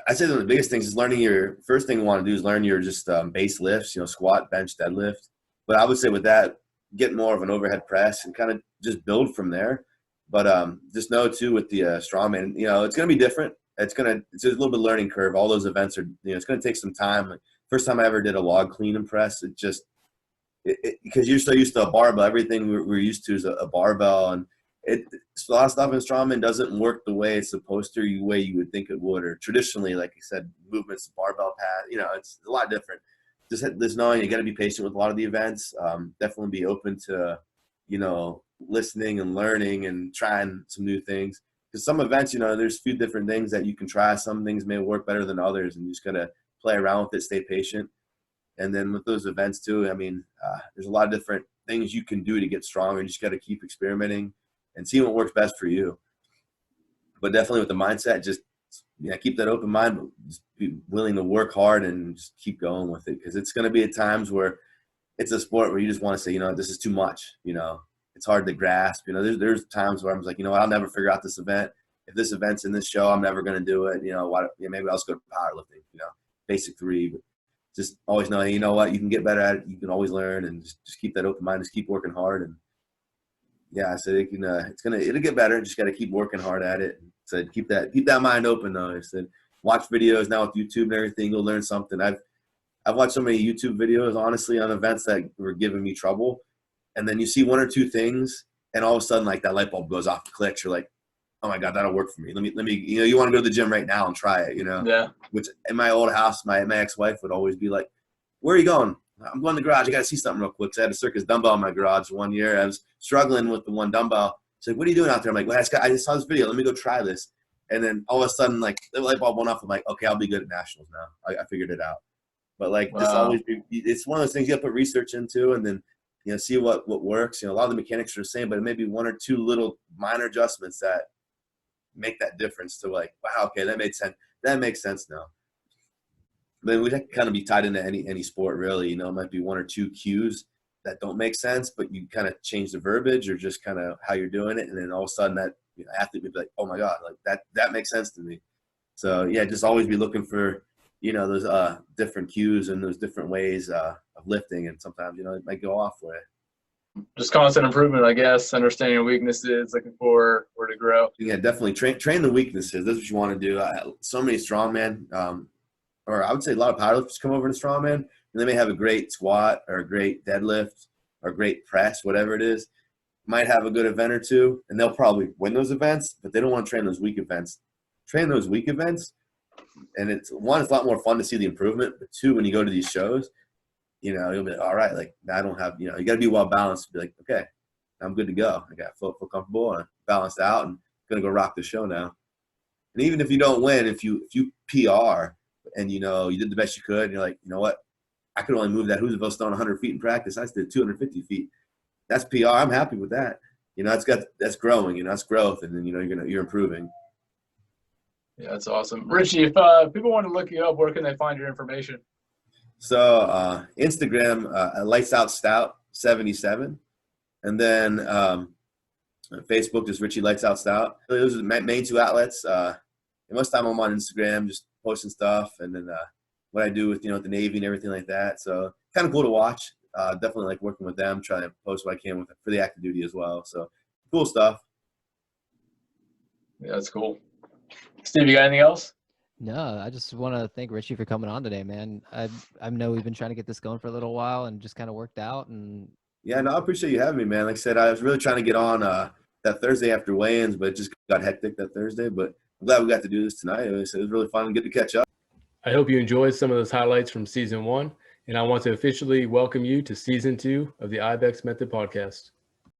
I say that the biggest things is learning first thing you want to do is learn your just base lifts, squat, bench, deadlift. But I would say with that, get more of an overhead press and kind of just build from there. But just know too with the strongman, it's going to be different. It's a little bit learning curve. All those events are, it's going to take some time. Like, first time I ever did a log clean and press, because you're so used to a barbell, everything we're used to is a barbell, and a lot of stuff in strongman doesn't work the way it's supposed to, the way you would think it would, or traditionally, like you said, movements, barbell pass, it's a lot different. Just knowing you got to be patient with a lot of the events. Definitely be open to, listening and learning and trying some new things. Because some events, there's a few different things that you can try. Some things may work better than others, and you just got to play around with it, stay patient. And then with those events too, there's a lot of different things you can do to get stronger. You just got to keep experimenting and see what works best for you. But definitely with the mindset, just keep that open mind, but just be willing to work hard and just keep going with it, because it's going to be at times where it's a sport where you just want to say, you know, this is too much. You know, it's hard to grasp. You know, there's times where I'm like, you know what, I'll never figure out this event. If this event's in this show, I'm never going to do it. You know, maybe I'll just go to powerlifting. You know, basic 3. But just always know, you know what, you can get better at it. You can always learn, and just keep that open mind. Just keep working hard. And yeah, I said it can. It'll get better. Just got to keep working hard at it. I said keep that mind open though. I said watch videos now with YouTube and everything. You'll learn something. I've watched so many YouTube videos, honestly, on events that were giving me trouble. And then you see 1 or 2 things, and all of a sudden, like, that light bulb goes off and clicks. You're like, oh my God, that'll work for me. Let me, you know, you want to go to the gym right now and try it, you know? Yeah. Which in my old house, my ex-wife would always be like, where are you going? I'm going to the garage. I got to see something real quick. So I had a circus dumbbell in my garage one year. I was struggling with the one dumbbell. She's like, what are you doing out there? I'm like, well, I just saw this video. Let me go try this. And then all of a sudden, like, the light bulb went off. I'm like, okay, I'll be good at nationals now. I figured it out. But like, it's one of those things you have to put research into, and then, you know, see what works. You know, a lot of the mechanics are the same, but it may be 1 or 2 little minor adjustments that make that difference to like, wow, okay, that made sense. That makes sense now. Then we kind of be tied into any sport, really. You know, it might be 1 or 2 cues that don't make sense, but you kind of change the verbiage or just kind of how you're doing it, and then all of a sudden that, you know, athlete would be like, oh my God, like that makes sense to me. So yeah, just always be looking for, you know, those different cues and those different ways of lifting, and sometimes, you know, it might go off way. Just constant improvement, I guess. Understanding your weaknesses, looking for where to grow. Yeah, definitely train the weaknesses. That's what you want to do. So many strongmen, or I would say a lot of powerlifters come over to strongman, and they may have a great squat or a great deadlift or a great press, whatever it is. Might have a good event or 2, and they'll probably win those events, but they don't want to train those weak events. Train those weak events, and it's a lot more fun to see the improvement. But 2, when you go to these shows, you know, you'll be like, all right, like, I don't have, you know, you got to be well balanced. Be like, okay, I'm good to go. I got feel comfortable and balanced out, and gonna go rock the show now. And even if you don't win, if you PR and, you know, you did the best you could, and you're like, you know what, I could only move that Hooserville stone 100 feet in practice. I just did 250 feet. That's PR. I'm happy with that. You know, that's growing. You know, that's growth, and then, you know, you're improving. Yeah, that's awesome. Richie, if people want to look you up, where can they find your information? So Instagram, Lights Out Stout 77, and then Facebook, just Richie Lights Out Stout. Those are the main 2 outlets. Most of the time I'm on Instagram, just posting stuff, and then what I do with, you know, the Navy and everything like that. So kind of cool to watch. Definitely like working with them, trying to post what I can with for the active duty as well. So cool stuff. Yeah, that's cool. Steve, you got anything else? No, I just want to thank Richie for coming on today, man. I know we've been trying to get this going for a little while, and just kind of worked out. And yeah, no, I appreciate you having me, man. Like I said, I was really trying to get on that Thursday after weigh-ins, but it just got hectic that Thursday. But I'm glad we got to do this tonight. It was really fun and good to catch up. I hope you enjoyed some of those highlights from season 1, and I want to officially welcome you to season 2 of the IBEX Method podcast.